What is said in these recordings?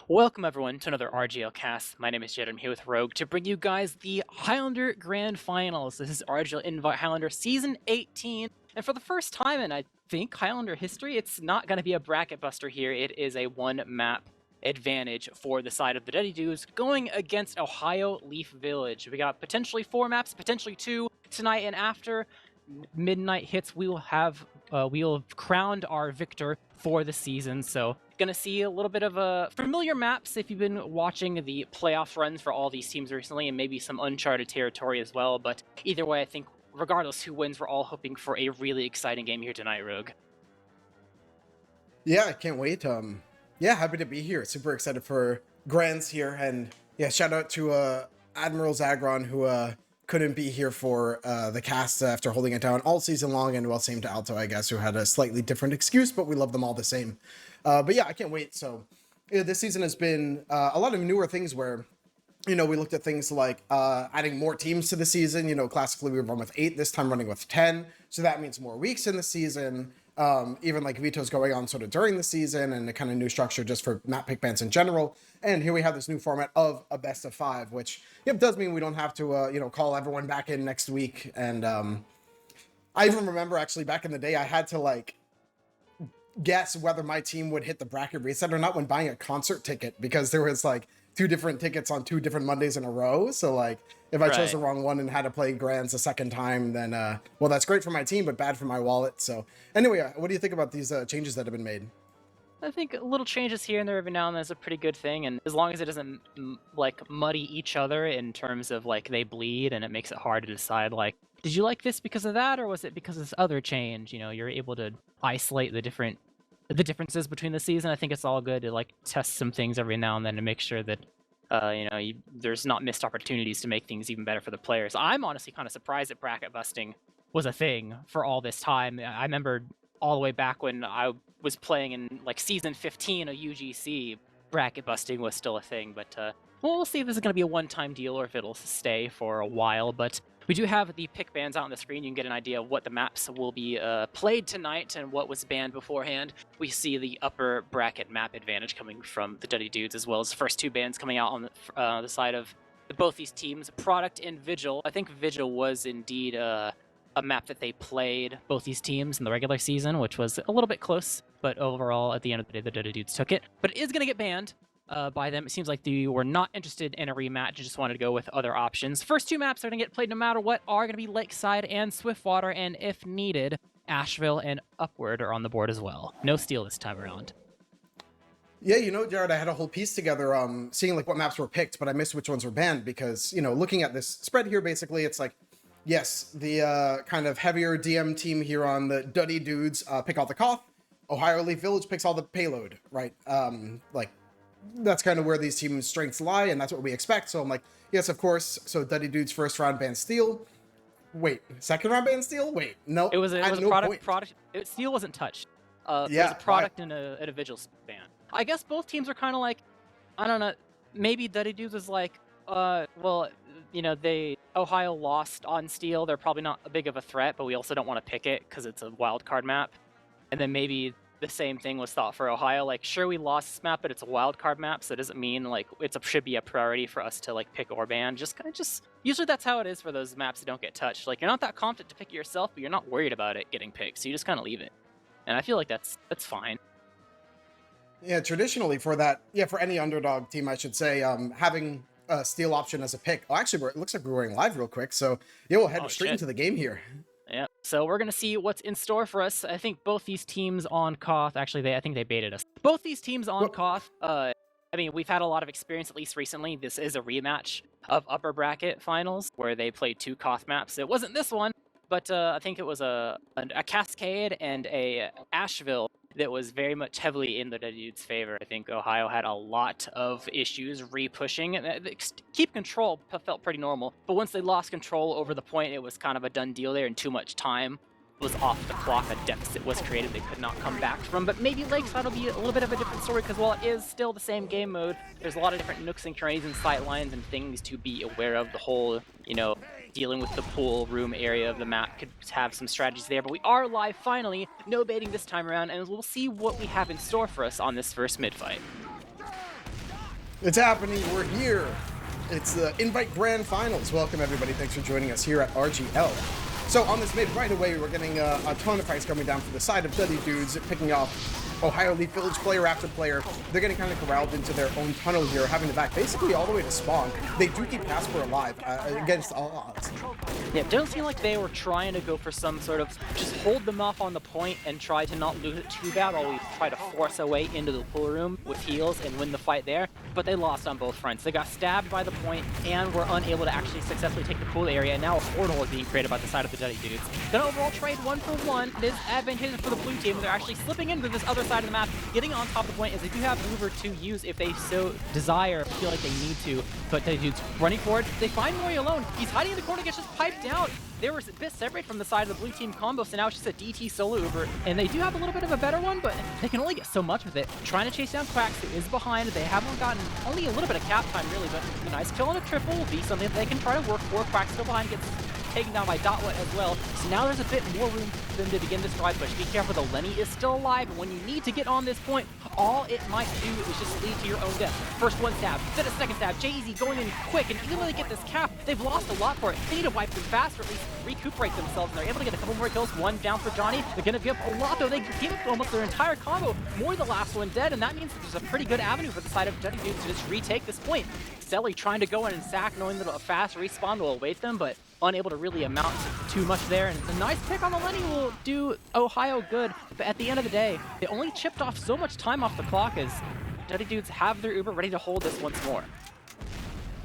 Welcome everyone to another RGL cast. My name is Jed. I'm here with Rogue to bring you guys the Highlander Grand Finals. This is RGL Invite Highlander Season 18, and for the first time in I think Highlander history, it's not going to be a bracket buster here. It is a one-map advantage for the side of the Duddy Dudes going against Ohio Leif Village. We got potentially 4 maps, potentially 2 tonight, and after midnight hits, we will have crowned our victor for the season. So gonna see a little bit of familiar maps if you've been watching the playoff runs for all these teams recently, and maybe some uncharted territory as well. But either way, I think regardless who wins, we're all hoping for a really exciting game here tonight, Rogue. Yeah, I can't wait. Yeah, happy to be here. Super excited for Grands here, and yeah, shout out to Admiral Zagron who couldn't be here for the cast after holding it down all season long, and well, same to Alto, I guess, who had a slightly different excuse, but we love them all the same. But yeah, I can't wait. So yeah, this season has been a lot of newer things where, we looked at things like adding more teams to the season. Classically we run with 8, this time running with 10. So that means more weeks in the season. Even like vetoes going on sort of during the season, and a kind of new structure just for map pick bans in general. And here we have this new format of a best of 5, which does mean we don't have to, call everyone back in next week. And I even remember actually back in the day, I had to like guess whether my team would hit the bracket reset or not when buying a concert ticket, because there was like 2 different tickets on 2 different Mondays in a row. So like if I chose the wrong one and had to play Grands a second time, then well, that's great for my team, but bad for my wallet. So anyway, what do you think about these changes that have been made? I think little changes here and there every now and then is a pretty good thing, and as long as it doesn't like muddy each other in terms of like they bleed and it makes it hard to decide like, did you like this because of that, or was it because of this other change? You're able to isolate the differences between the season. I think it's all good to like test some things every now and then to make sure that there's not missed opportunities to make things even better for the players. I'm honestly kind of surprised that bracket busting was a thing for all this time. I remember all the way back when I was playing in like season 15 of UGC, bracket busting was still a thing. But we'll see if this is going to be a one-time deal or if it'll stay for a while. But we do have the pick bans out on the screen. You can get an idea of what the maps will be played tonight and what was banned beforehand. We see the upper bracket map advantage coming from the Duddy Dudes, as well as the first 2 bans coming out on the side of both these teams, Product and Vigil. I think Vigil was indeed a map that they played, both these teams, in the regular season, which was a little bit close, but overall, at the end of the day, the Duddy Dudes took it. But it is going to get banned by them. It seems like they were not interested in a rematch, just wanted to go with other options. First 2 maps that are going to get played no matter what are going to be Lakeside and Swiftwater, and if needed, Asheville and Upward are on the board as well. No steal this time around. Yeah, Jared, I had a whole piece together seeing like what maps were picked, but I missed which ones were banned because, looking at this spread here, basically it's like, yes, the kind of heavier DM team here on the Duddy Dudes pick all the Koth. Ohio Leaf Village picks all the payload, right? Like, that's kind of where these teams' strengths lie, and that's what we expect. So I'm like, yes, of course. So Duddy Dudes first round ban Steel. Wait, second round ban Steel? Wait, no. It was a product. Steel wasn't touched. Yeah, it was a product and a Vigil ban. I guess both teams are kind of like, I don't know, maybe Duddy Dudes was like, well, Ohio lost on Steel. They're probably not a big of a threat, but we also don't want to pick it because it's a wild card map. And then maybe the same thing was thought for Ohio. Like, sure, we lost this map, but it's a wild card map, so it doesn't mean like should be a priority for us to like pick or ban. Just usually that's how it is for those maps that don't get touched. Like, you're not that confident to pick it yourself, but you're not worried about it getting picked, so you just kind of leave it. And I feel like that's fine. Yeah, traditionally for that, for any underdog team, I should say, having a Steel option as a pick. Oh, actually, it looks like we're going live real quick, so yeah, we'll head straight into the game here. Yeah, so we're going to see what's in store for us. I think both these teams on Koth, actually, I think they baited us. Both these teams on Koth, I mean, we've had a lot of experience, at least recently. This is a rematch of upper bracket finals where they played 2 Koth maps. It wasn't this one, but I think it was a Cascade and a Asheville that was very much heavily in the Dude's favor. I think Ohio had a lot of issues re-pushing. Keep control felt pretty normal, but once they lost control over the point, it was kind of a done deal there, and too much time was off the clock. A deficit was created they could not come back from. But maybe Lakeside will be a little bit of a different story, because while it is still the same game mode, there's a lot of different nooks and crannies and sight lines and things to be aware of. The whole, dealing with the pool room area of the map could have some strategies there. But we are live finally, no baiting this time around, and we'll see what we have in store for us on this first mid fight. It's happening. We're here. It's the Invite Grand Finals. Welcome, everybody. Thanks for joining us here at RGL. So on this mid right away, we're getting a ton of fights coming down from the side of Duddy dudes, picking off Ohio Leaf Village player after player. They're getting kind of corralled into their own tunnel here, having to back basically all the way to spawn. They do keep Casper alive against all odds. Yeah, it doesn't seem like they were trying to go for some sort of just hold them off on the point and try to not lose it too bad while we try to force our way into the pool room with heals and win the fight there. But they lost on both fronts. They got stabbed by the point and were unable to actually successfully take the pool area. And now a portal is being created by the side of the Duddy dudes. Gonna overall trade 1-for-1. It is advantageous for the blue team. They're actually slipping into this other side of the map, getting on top of the point as they do have Uber to use if they so desire, feel like they need to. But Duddy dudes running forward. They find Mori alone. He's hiding in the corner, gets just piped down. They were a bit separated from the side of the blue team combo, so now it's just a DT solo Uber, and they do have a little bit of a better one, but they can only get so much with it. Trying to chase down Quacks, who is behind. They haven't gotten only a little bit of cap time, really, but a nice kill on a triple will be something that they can try to work for. Quacks still behind, gets taken down by Dotwet as well, so now there's a bit more room for them to begin this drive push. Be careful though, Lenny is still alive, and when you need to get on this point, all it might do is just lead to your own death. First one stab, then a second stab, Jay-Z going in quick, and even when they get this cap, they've lost a lot for it. They need to wipe them fast, or at least recuperate themselves, and they're able to get a couple more kills. One down for Johnny. They're gonna give up a lot though. They give up almost their entire combo. More the last one dead, and that means that there's a pretty good avenue for the side of Duddy dudes to just retake this point. Selly trying to go in and sack, knowing that a fast respawn will await them, but unable to really amount to too much there. And a nice pick on the Lenny will do Ohio good, but at the end of the day, they only chipped off so much time off the clock as Duddy dudes have their Uber ready to hold this once more.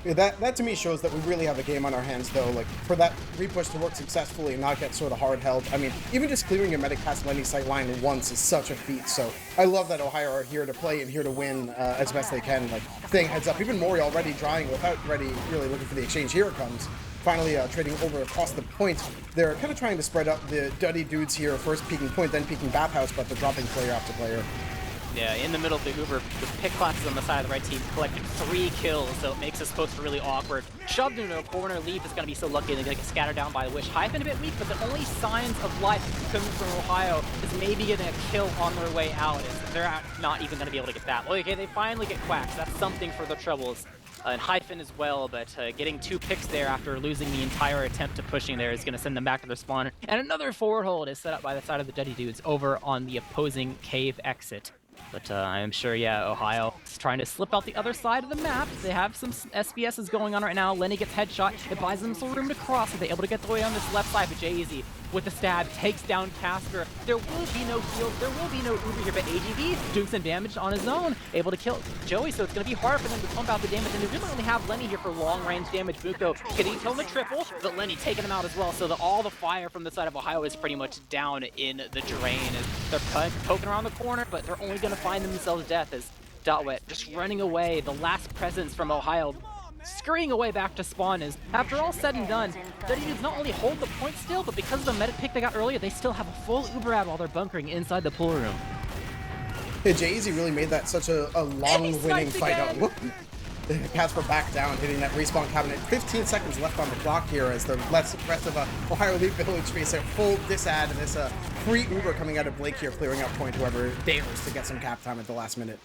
Yeah, that to me shows that we really have a game on our hands, though. Like, for that repush to work successfully and not get sort of hard held. I mean, even just clearing a medic past Lenny's sight line once is such a feat. So I love that Ohio are here to play and here to win as best they can. Like, staying heads up. Even Mori already drying without really looking for the exchange. Here it comes. Finally trading over across the point. They're kind of trying to spread up the Duddy dudes here. First peeking point, then peeking bathhouse, but they're dropping player after player. Yeah, in the middle of the Uber, the pick classes on the side of the right team collected 3 kills, so it makes this post really awkward. Shoved into a corner, Leif is going to be so lucky they're going to get scattered down by the Wish. Hyphen a bit weak, but the only signs of life coming from Ohio is maybe getting a kill on their way out. They're not even going to be able to get that. Well, okay, they finally get Quacks. That's something for the troubles. And Hyphen as well, but getting 2 picks there after losing the entire attempt to pushing there is going to send them back to their spawn. And another forward hold is set up by the side of the Duddy dudes over on the opposing cave exit. But I'm sure, yeah, Ohio is trying to slip out the other side of the map. They have some SBSs going on right now. Lenny gets headshot. It buys them some room to cross. Are they able to get the way on this left side? But Jay-Z with the stab takes down Casper. There will be no heals. There will be no Uber here, but AGV doing some damage on his own. Able to kill Joey, so it's going to be hard for them to pump out the damage. And they really only have Lenny here for long-range damage. Buko getting killed in the triple, but Lenny taking him out as well. So all the fire from the side of Ohio is pretty much down in the drain. As they're poking around the corner, but they're only going to find themselves death as Dotwet just running away. The last presence from Ohio scurrying away back to spawn is, after all said and done, Duddy dudes not only hold the point still, but because of the medic pick they got earlier, they still have a full Uber ad while they're bunkering inside the pool room. Yeah, Jay-Z really made that such a long winning fight out. Casper back down, hitting that respawn cabinet. 15 seconds left on the clock here as the rest of Ohio Leaf Village face a full disad and this free Uber coming out of Blake here, clearing out point whoever dares to get some cap time at the last minute.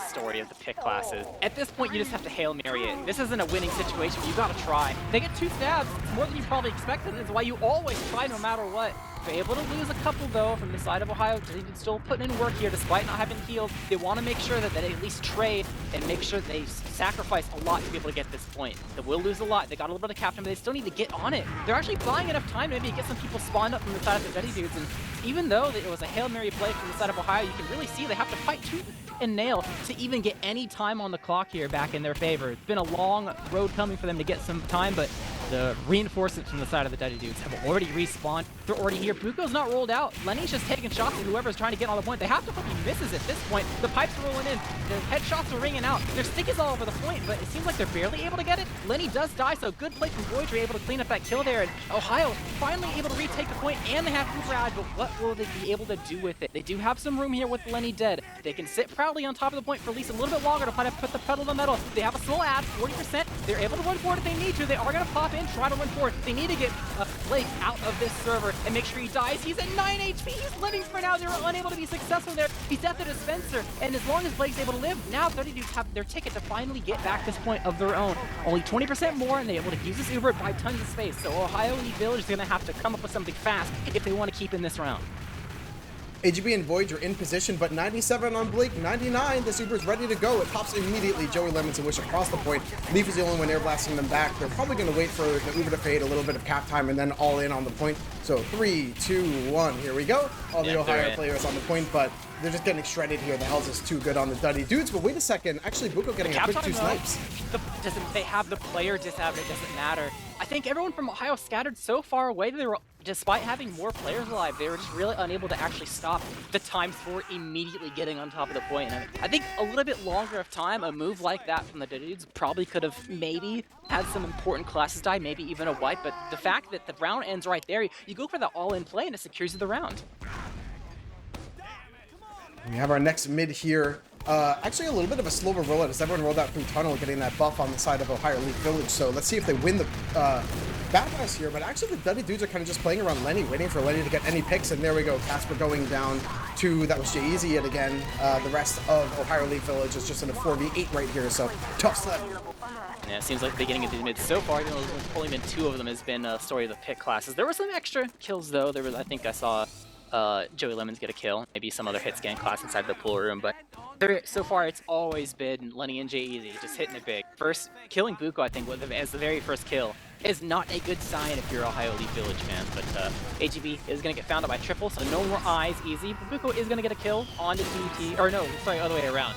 Story of the pick classes. At this point, you just have to Hail Mary it. This isn't a winning situation. You gotta try. They get 2 stabs. It's more than you probably expected. It's why you always try no matter what. They're able to lose a couple, though, from the side of Ohio. They're still putting in work here, despite not having healed. They want to make sure that they at least trade and make sure they sacrifice a lot to be able to get this point. They will lose a lot. They got a little bit of cap time, but they still need to get on it. They're actually buying enough time to maybe get some people spawned up from the side of the Duddy dudes. And even though it was a Hail Mary play from the side of Ohio, you can really see they have to fight tooth and nail to even get any time on the clock here back in their favor. It's been a long road coming for them to get some time, but the reinforcements from the side of the Duddy dudes have already respawned. They're already here. Buko's not rolled out. Lenny's just taking shots at whoever's trying to get on the point. They have to hope he misses at this point. The pipes are rolling in. The headshots are ringing out. Their stick is all over the point, but it seems like they're barely able to get it. Lenny does die, so good play from Voyager, able to clean up that kill there. And Ohio finally able to retake the point, and they have Uberad, but what will they be able to do with it? They do have some room here with Lenny dead. They can sit proudly on top of the point for at least a little bit longer to try to put the pedal to the metal. They have a small ad, 40%. They're able to run forward if they need to. They are going to pop in, try to run forward. They need to get Blake out of this server and make sure he dies. He's at 9 HP. He's living for now. They were unable to be successful there. He's at the dispenser. And as long as Blake's able to live, now Duddy Dudes have their ticket to finally get back this point of their own. Only 20% more, and they're able to use this Uber by tons of space. So Ohio Elite Village is going to have to come up with something fast if they want to keep in this round. AGB and Void are in position, but 97 on Blake, 99. This Uber's ready to go. It pops immediately. Joey Lemons and Wish across the point. Leif is the only one air blasting them back. They're probably going to wait for the Uber to fade, a little bit of cap time, and then all in on the point. So 3, 2, 1. Here we go. All the Ohio players on the point, but they're just getting shredded here. The Hells is too good on the Duddy Dudes. But wait a second. Actually, Buko getting a quick 2 snipes. They have the player disadvantage. It doesn't matter. I think everyone from Ohio scattered so far away that they were, despite having more players alive, they were just really unable to actually stop the times 4 immediately getting on top of the point. And I think a little bit longer of time, a move like that from the Dudes probably could have maybe had some important classes die, maybe even a wipe. But the fact that the round ends right there, you go for the all-in play and it secures you the round. We have our next mid here. Actually a little bit of a slower rollout as everyone rolled out through tunnel, getting that buff on the side of Ohio Elite Village. So let's see if they win the battle pass here. But actually the Duddy Dudes are kind of just playing around Lenny, waiting for Lenny to get any picks. And there we go. Casper going down to, that was Jay-Easy yet again. The rest of Ohio Elite Village is just in a 4v8 right here. So tough sled. Yeah, it seems like the beginning of the mid so far, even though there's only been 2 of them, has been a story of the pick classes. There were some extra kills though. There was, I think I saw Joey Lemons get a kill, maybe some other hit scan class inside the pool room, but so far it's always been Lenny and Jay-Easy just hitting it big. First, killing Buko, I think, as the very first kill is not a good sign if you're Ohio Elite Village fans, but AGB is going to get found out by triple, so no more eyes, easy. But Buko is going to get a kill onto TT, or no, sorry, other way around.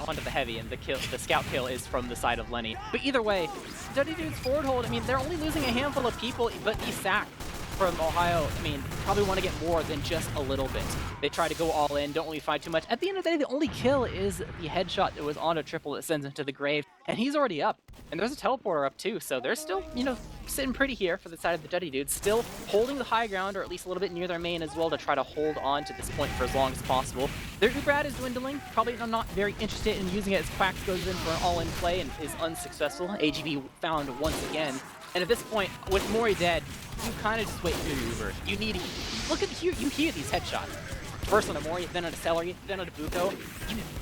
Onto the heavy, and the scout kill is from the side of Lenny. But either way, Duddy Dude's forward hold, I mean, they're only losing a handful of people, but these sack from Ohio, I mean, probably want to get more than just a little bit. They try to go all in, don't really find too much. At the end of the day, the only kill is the headshot that was on a triple that sends him to the grave, and he's already up. And there's a teleporter up too, so they're still, you know, sitting pretty here for the side of the Duddy Dudes, still holding the high ground, or at least a little bit near their main as well, to try to hold on to this point for as long as possible. Their Ubrad is dwindling, probably not very interested in using it as Quax goes in for an all-in play and is unsuccessful. AGB found once again. And at this point, with Mori dead, you kind of just wait for your Uber. You need, look at here, you hear these headshots. First on a Mori, then on a Celery, then on a Buko.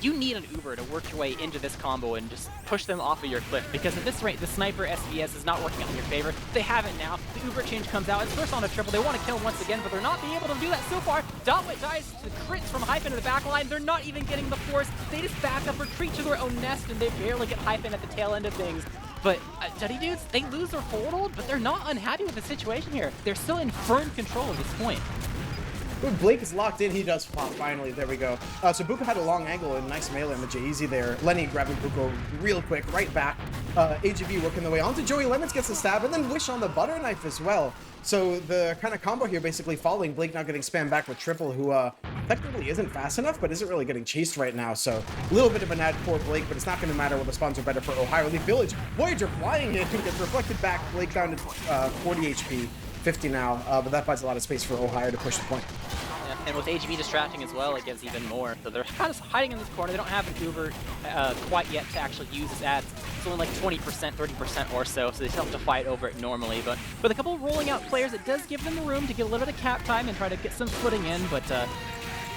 You need an Uber to work your way into this combo and just push them off of your cliff, because at this rate, the sniper SVS is not working out in your favor. They have it now. The Uber change comes out. It's first on a triple. They want to kill him once again, but they're not being able to do that so far. Dotwit dies to crits from Hyphen to the back line. They're not even getting the force. They just back up, retreat to their own nest, and they barely get Hyphen at the tail end of things. But Duddy Dudes, they lose their forward hold, but they're not unhappy with the situation here. They're still in firm control at this point. When Blake is locked in, he does pop, finally. There we go. So Buko had a long angle and nice melee on the Jay-Easy there. Lenny grabbing Buko real quick, right back. AGB working the way onto Joey Lemons, gets the stab, and then Wish on the butter knife as well. So the kind of combo here basically falling. Blake now getting spammed back with Triple, who technically isn't fast enough, but isn't really getting chased right now. So a little bit of an ad for Blake, but it's not going to matter. What the spawns are better for Ohio Elite Village. Voyager flying in, gets reflected back. Blake down to 40 HP, 50 now, but that buys a lot of space for Ohio to push the point. And with AGB distracting as well, it gives even more. So they're kind of hiding in this corner. They don't have an Uber quite yet to actually use his ads. It's only like 20%, 30% or so, so they still have to fight over it normally. But with a couple of rolling out players, it does give them the room to get a little bit of cap time and try to get some footing in. But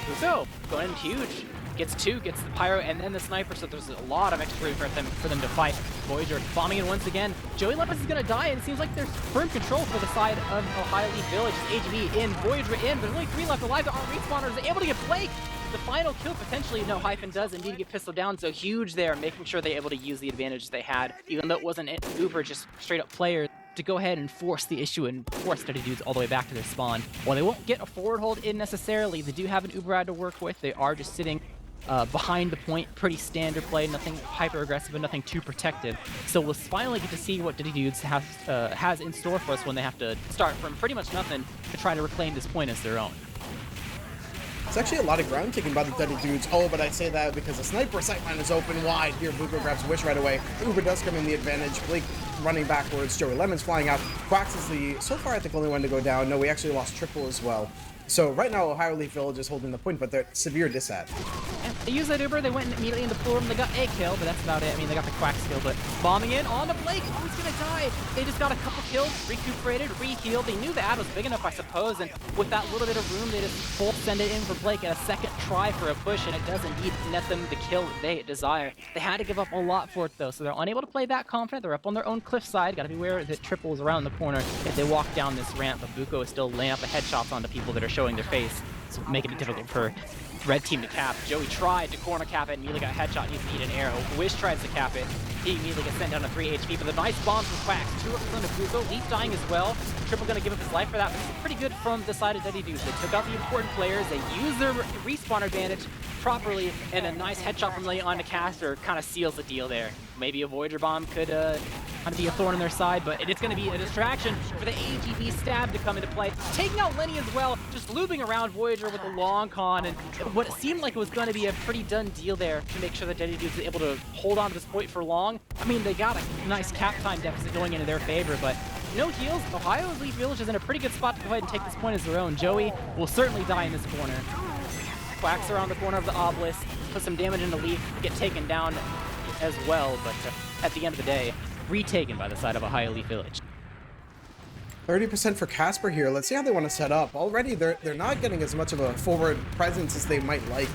Buko going in huge. Gets 2, gets the Pyro, and then the Sniper, so there's a lot of extra room for them to fight. Voyager bombing in once again. Joey Lepus is going to die, and it seems like there's firm control for the side of Ohio Elite Village. AGB in, Voyager in, there's only 3 left alive. There aren't respawners, able to get Blake. The final kill potentially, no, Hyphen does indeed get pistol down, so huge there, making sure they're able to use the advantage they had, even though it wasn't an Uber, just straight up player, to go ahead and force the issue and force Duddy Dudes all the way back to their spawn. While they won't get a forward hold in necessarily, they do have an Uber ad to work with. They are just sitting behind the point, pretty standard play, nothing hyper aggressive and nothing too protective. So we'll finally get to see what Duddy Dudes has in store for us when they have to start from pretty much nothing to try to reclaim this point as their own. It's actually a lot of ground taken by the Duddy Dudes. Oh, but I say that because the sniper sightline is open wide. Here, Buko grabs Wish right away. Uber does come in the advantage. Blake running backwards. Joey Lemons flying out. Quax is the, so far I think, only one to go down. No, we actually lost Triple as well. So right now, Ohio Elite Village is holding the point, but they're severe disad. They used that Uber, they went immediately in the pool room, they got a kill, but that's about it. I mean, they got the quack skill, but bombing in on the Blake, who's gonna die? They just got a couple kills, recuperated, re-healed. They knew the ad was big enough, I suppose, and with that little bit of room, they just full send it in for Blake at a second try for a push, and it does indeed net them the kill they desire. They had to give up a lot for it, though, so they're unable to play that confident. They're up on their own cliff side. Gotta be aware that triples around the corner if they walk down this ramp, but Buko is still laying up the headshots onto people that are showing their face, so making it difficult for red team to cap. Joey tried to corner cap it and immediately got a headshot. Needs to eat an arrow. Wish tries to cap it. He immediately gets sent down to 3 HP, but the nice bombs from Quacks. 2 up from the Buko. Leaf dying as well. Triple gonna give up his life for that, but it's pretty good from the side of Duddy Dudes. They took out the important players. They used their respawn advantage properly, and a nice headshot from Leif onto Caster kind of seals the deal there. Maybe a Voyager bomb could kind of be a thorn in their side, but it is going to be a distraction for the AGB stab to come into play. Taking out Lenny as well, just looping around Voyager with a long con, and what seemed like it was going to be a pretty done deal there to make sure that Duddy Dudes was able to hold on to this point for long. I mean, they got a nice cap time deficit going into their favor, but no heals. Ohio's Leaf Village is in a pretty good spot to go ahead and take this point as their own. Joey will certainly die in this corner. Quacks around the corner of the obelisk, put some damage into Leaf, get taken down as well, but at the end of the day, retaken by the side of Ohio Leaf Village. 30% for Casper here. Let's see how they want to set up. Already, they're not getting as much of a forward presence as they might like.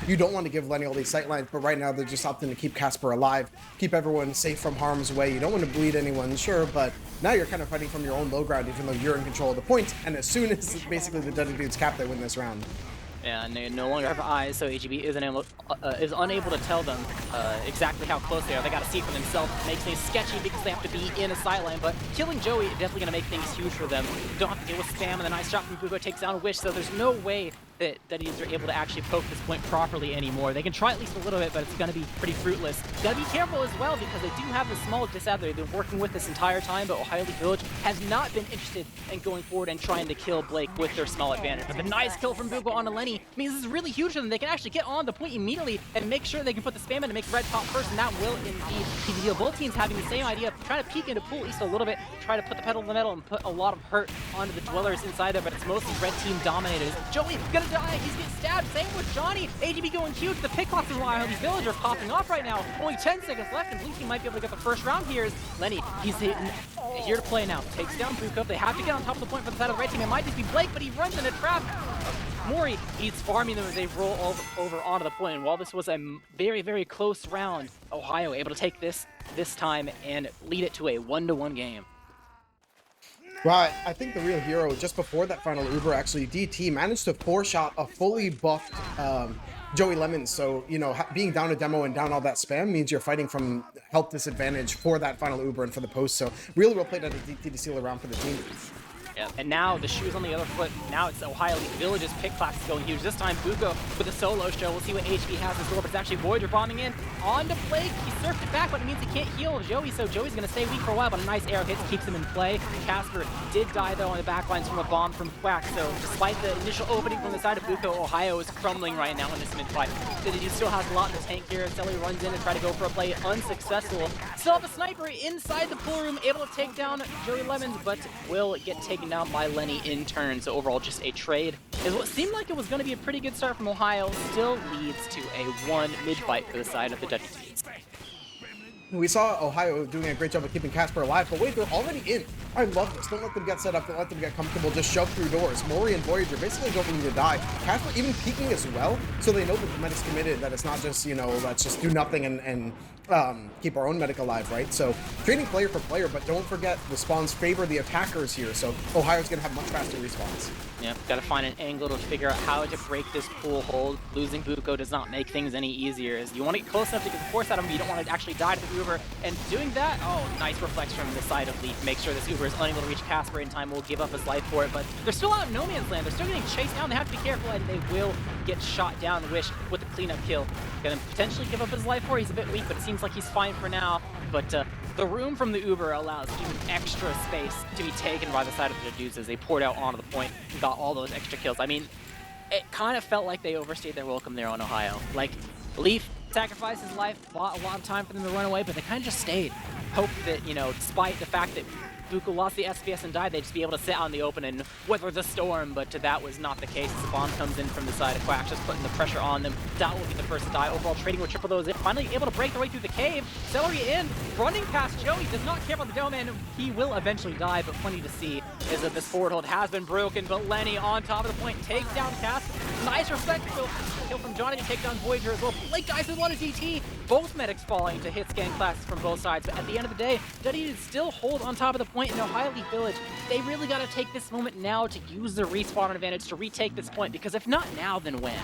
You don't want to give Lenny all these sightlines, but right now they're just opting to keep Casper alive, keep everyone safe from harm's way. You don't want to bleed anyone, sure, but now you're kind of fighting from your own low ground, even though you're in control of the points. And as soon as basically the Duddy Dudes cap, they win this round. Yeah, and they no longer have eyes, so AGB is unable to tell them exactly how close they are. They got to see it for themselves. It makes things sketchy because they have to be in a sideline, but killing Joey is definitely going to make things huge for them. You don't have to deal with spam, and the nice shot from Buko takes down Wish, so there's no way that Duddies are able to actually poke this point properly anymore. They can try at least a little bit, but it's going to be pretty fruitless. Gotta be careful as well, because they do have a small disad they've been working with this entire time, but Ohio Leaf Village has not been interested in going forward and trying to kill Blake with their small advantage. But the nice kill from Buko onto Lenny means this is really huge for them. They can actually get on the point immediately and make sure they can put the spam in to make red pop first, and that will indeed be the deal. Both teams having the same idea, trying to peek into pool at least a little bit, try to put the pedal to the metal and put a lot of hurt onto the dwellers inside there, but it's mostly red team dominated. Joey gonna die, he's getting stabbed, same with Johnny. AGB going huge, the pickoffs of Ohio Leaf Village are popping off right now. Only 10 seconds left, and Blue Team might be able to get the first round here. Is Lenny, he's here to play now. Takes down Buko. They have to get on top of the point for the side of the red team. It might just be Blake, but he runs in a trap. Mori, he's farming them as they roll over onto the point. And while this was a very, very close round, Ohio able to take this time and lead it to a 1-1 game. Right, I think the real hero, just before that final Uber, actually, DT managed to 4-shot a fully buffed Joey Lemons. So, you know, being down a demo and down all that spam means you're fighting from health disadvantage for that final Uber and for the post. So, really well played out of DT to seal around for the team. Yeah, and now the shoe's on the other foot. Now it's Ohio Leaf Village's pickpox going huge. This time Buko with a solo show. We'll see what HB has in store, but it's actually Voyager bombing in onto Blake. He surfed it back, but it means he can't heal Joey, so Joey's going to stay weak for a while, but a nice arrow hit keeps him in play. Casper did die, though, on the backlines from a bomb from Quack, so despite the initial opening from the side of Buko, Ohio is crumbling right now in this mid-fight. He still has a lot in the tank here. Selly runs in and try to go for a play, unsuccessful. Still have a sniper inside the pool room, able to take down Joey Lemons, but will get taken down by Lenny in turn, so overall just a trade. Is what seemed like it was going to be a pretty good start from Ohio, still leads to a 1 mid-fight for the side of the Duddy Dudes. We saw Ohio doing a great job of keeping Casper alive, but wait, they're already in. I love this. Don't let them get set up. Don't let them get comfortable. Just shove through doors. Mori and Voyager basically don't need to die. Casper even peeking as well, so they know that the medic's committed, that it's not just, you know, let's just do nothing and keep our own medic alive, right? So trading player for player, but don't forget the spawns favor the attackers here, so Ohio's going to have much faster respawns. Yeah, got to find an angle to figure out how to break this pool hold. Losing Buko does not make things any easier. As you want to get close enough to get the force out of him, you don't want to actually die to the Uber. And doing that, oh, nice reflex from the side of Leaf. Make sure this Uber is unable to reach Casper in time. Will give up his life for it, but they're still out of no man's land. They're still getting chased down. They have to be careful, and they will get shot down. Wish with the cleanup kill. Gonna potentially give up his life for it. He's a bit weak, but it seems like he's fine for now. But the room from the Uber allows even extra space to be taken by the side of the dudes as they poured out onto the point and got all those extra kills. I mean, it kind of felt like they overstayed their welcome there on Ohio. Like, Leaf sacrificed his life, bought a lot of time for them to run away, but they kind of just stayed. Hope that, you know, despite the fact that Buko lost the SPS and died, they'd just be able to sit out in the open and weather the storm, but that was not the case. The bomb comes in from the side of Quack, just putting the pressure on them. That will be the first to die. Overall, trading with triple those in. Finally able to break their way through the cave. Celery in, running past Joey, does not care about the dome, and he will eventually die, but funny to see is that this forward hold has been broken, but Lenny on top of the point takes down Cass. Nice respectful kill from Johnny to take down Voyager as well. Blake guys with a lot of DT. Both medics falling to hit scan classes from both sides, but at the end of the day, Duddy still hold on top of the point in Ohio Leaf Village. They really got to take this moment now to use the respawn advantage to retake this point, because if not now, then when?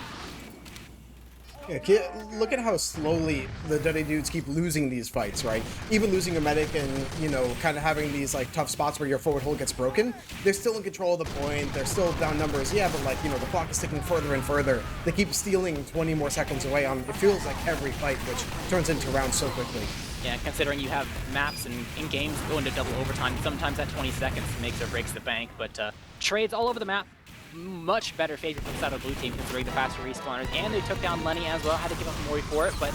Yeah, look at how slowly the Duddy dudes keep losing these fights, right? Even losing a medic and, you know, kind of having these, like, tough spots where your forward hold gets broken, they're still in control of the point, they're still down numbers, yeah, but, like, you know, the clock is ticking further and further. They keep stealing 20 more seconds away on, it feels like, every fight, which turns into rounds so quickly. Yeah, considering you have maps and in games go into double overtime, sometimes that 20 seconds makes or breaks the bank, but trades all over the map. Much better favor for the side of the blue team considering the faster respawners, and they took down Lenny as well. Had to give up Mori for it, but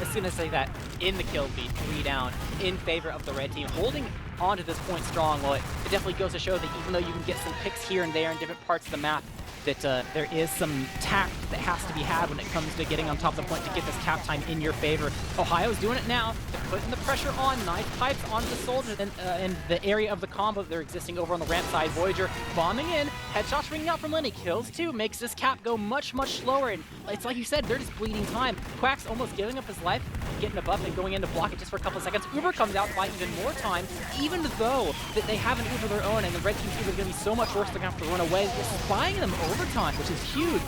as soon as I say that, in the kill feed, 3 down in favor of the red team, holding on to this point strong. Well, it definitely goes to show that even though you can get some picks here and there in different parts of the map, that there is some tact that has to be had when it comes to getting on top of the point to get this cap time in your favor. Ohio's doing it now. They're putting the pressure on. Knife pipes onto the soldiers in the area of the combo they're existing over on the ramp side. Voyager bombing in. Headshots ringing out from Lenny. Kills too. Makes this cap go much, much slower. And it's like you said, they're just bleeding time. Quack's almost giving up his life, getting a buff and going in to block it just for a couple of seconds. Uber comes out to buy even more time, even though that they have an Uber of their own, and the red team's Uber is going to be so much worse they're going to have to run away. It's buying them overtime, which is huge.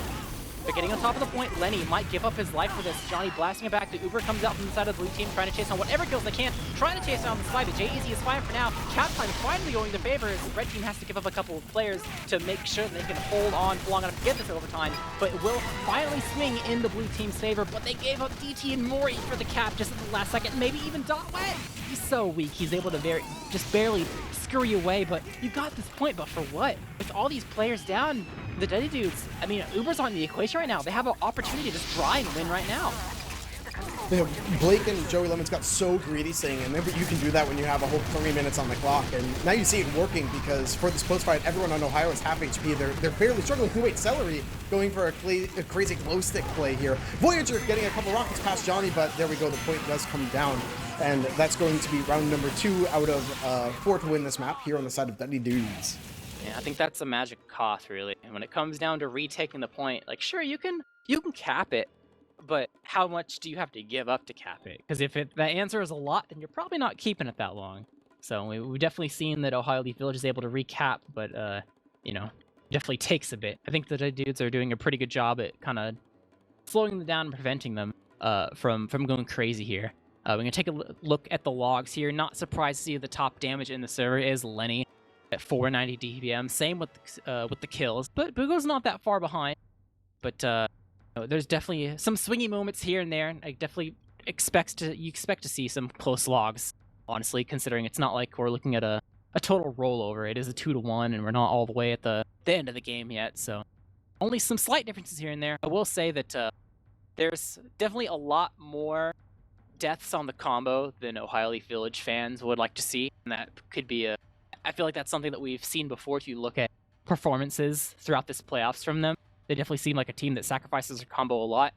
They're getting on top of the point. Lenny might give up his life for this. Johnny blasting it back. The Uber comes out from the side of the blue team, trying to chase on whatever kills they can. Trying to chase down the spy, but J-Eazy is fine for now. Cap time finally going to favor as the red team has to give up a couple of players to make sure that they can hold on for long enough to get this overtime. But it will finally swing in the blue team's favor. But they gave up DT and Mori for the cap just at the last second. Maybe even Dotway. He's so weak. He's able to just barely scurry away, but you got this point, but for what? With all these players down, the Duddy dudes, I mean, Uber's on the equation right now. They have an opportunity to just try and win right now. You know, Blake and Joey Lemons got so greedy saying, and maybe you can do that when you have a whole 3 minutes on the clock, and now you see it working because for this close fight, everyone on Ohio is half HP. They're barely struggling. Wait, Celery going for a crazy glow stick play here. Voyager getting a couple rockets past Johnny, but there we go. The point does come down, and that's going to be round number 2 out of 4 to win this map here on the side of Duddy dudes. Yeah, I think that's a magic cost, really. And when it comes down to retaking the point, like, sure, you can cap it, but how much do you have to give up to cap it? Because if the answer is a lot, then you're probably not keeping it that long. So we've definitely seen that Ohio Leaf Village is able to recap, but, you know, definitely takes a bit. I think the dudes are doing a pretty good job at kind of slowing them down and preventing them from going crazy here. We're going to take a look at the logs here. Not surprised to see the top damage in the server is Lenny at 490 DPM. Same with the kills, but Bugo's not that far behind. But there's definitely some swingy moments here and there. I definitely expect to see some close logs, honestly, considering it's not like we're looking at a total rollover. It is a 2-1, and we're not all the way at the end of the game yet. So only some slight differences here and there. I will say that there's definitely a lot more deaths on the combo than Ohio Leaf Village fans would like to see, and that could be I feel like that's something that we've seen before if you look at performances throughout this playoffs from them. They definitely seem like a team that sacrifices their combo a lot,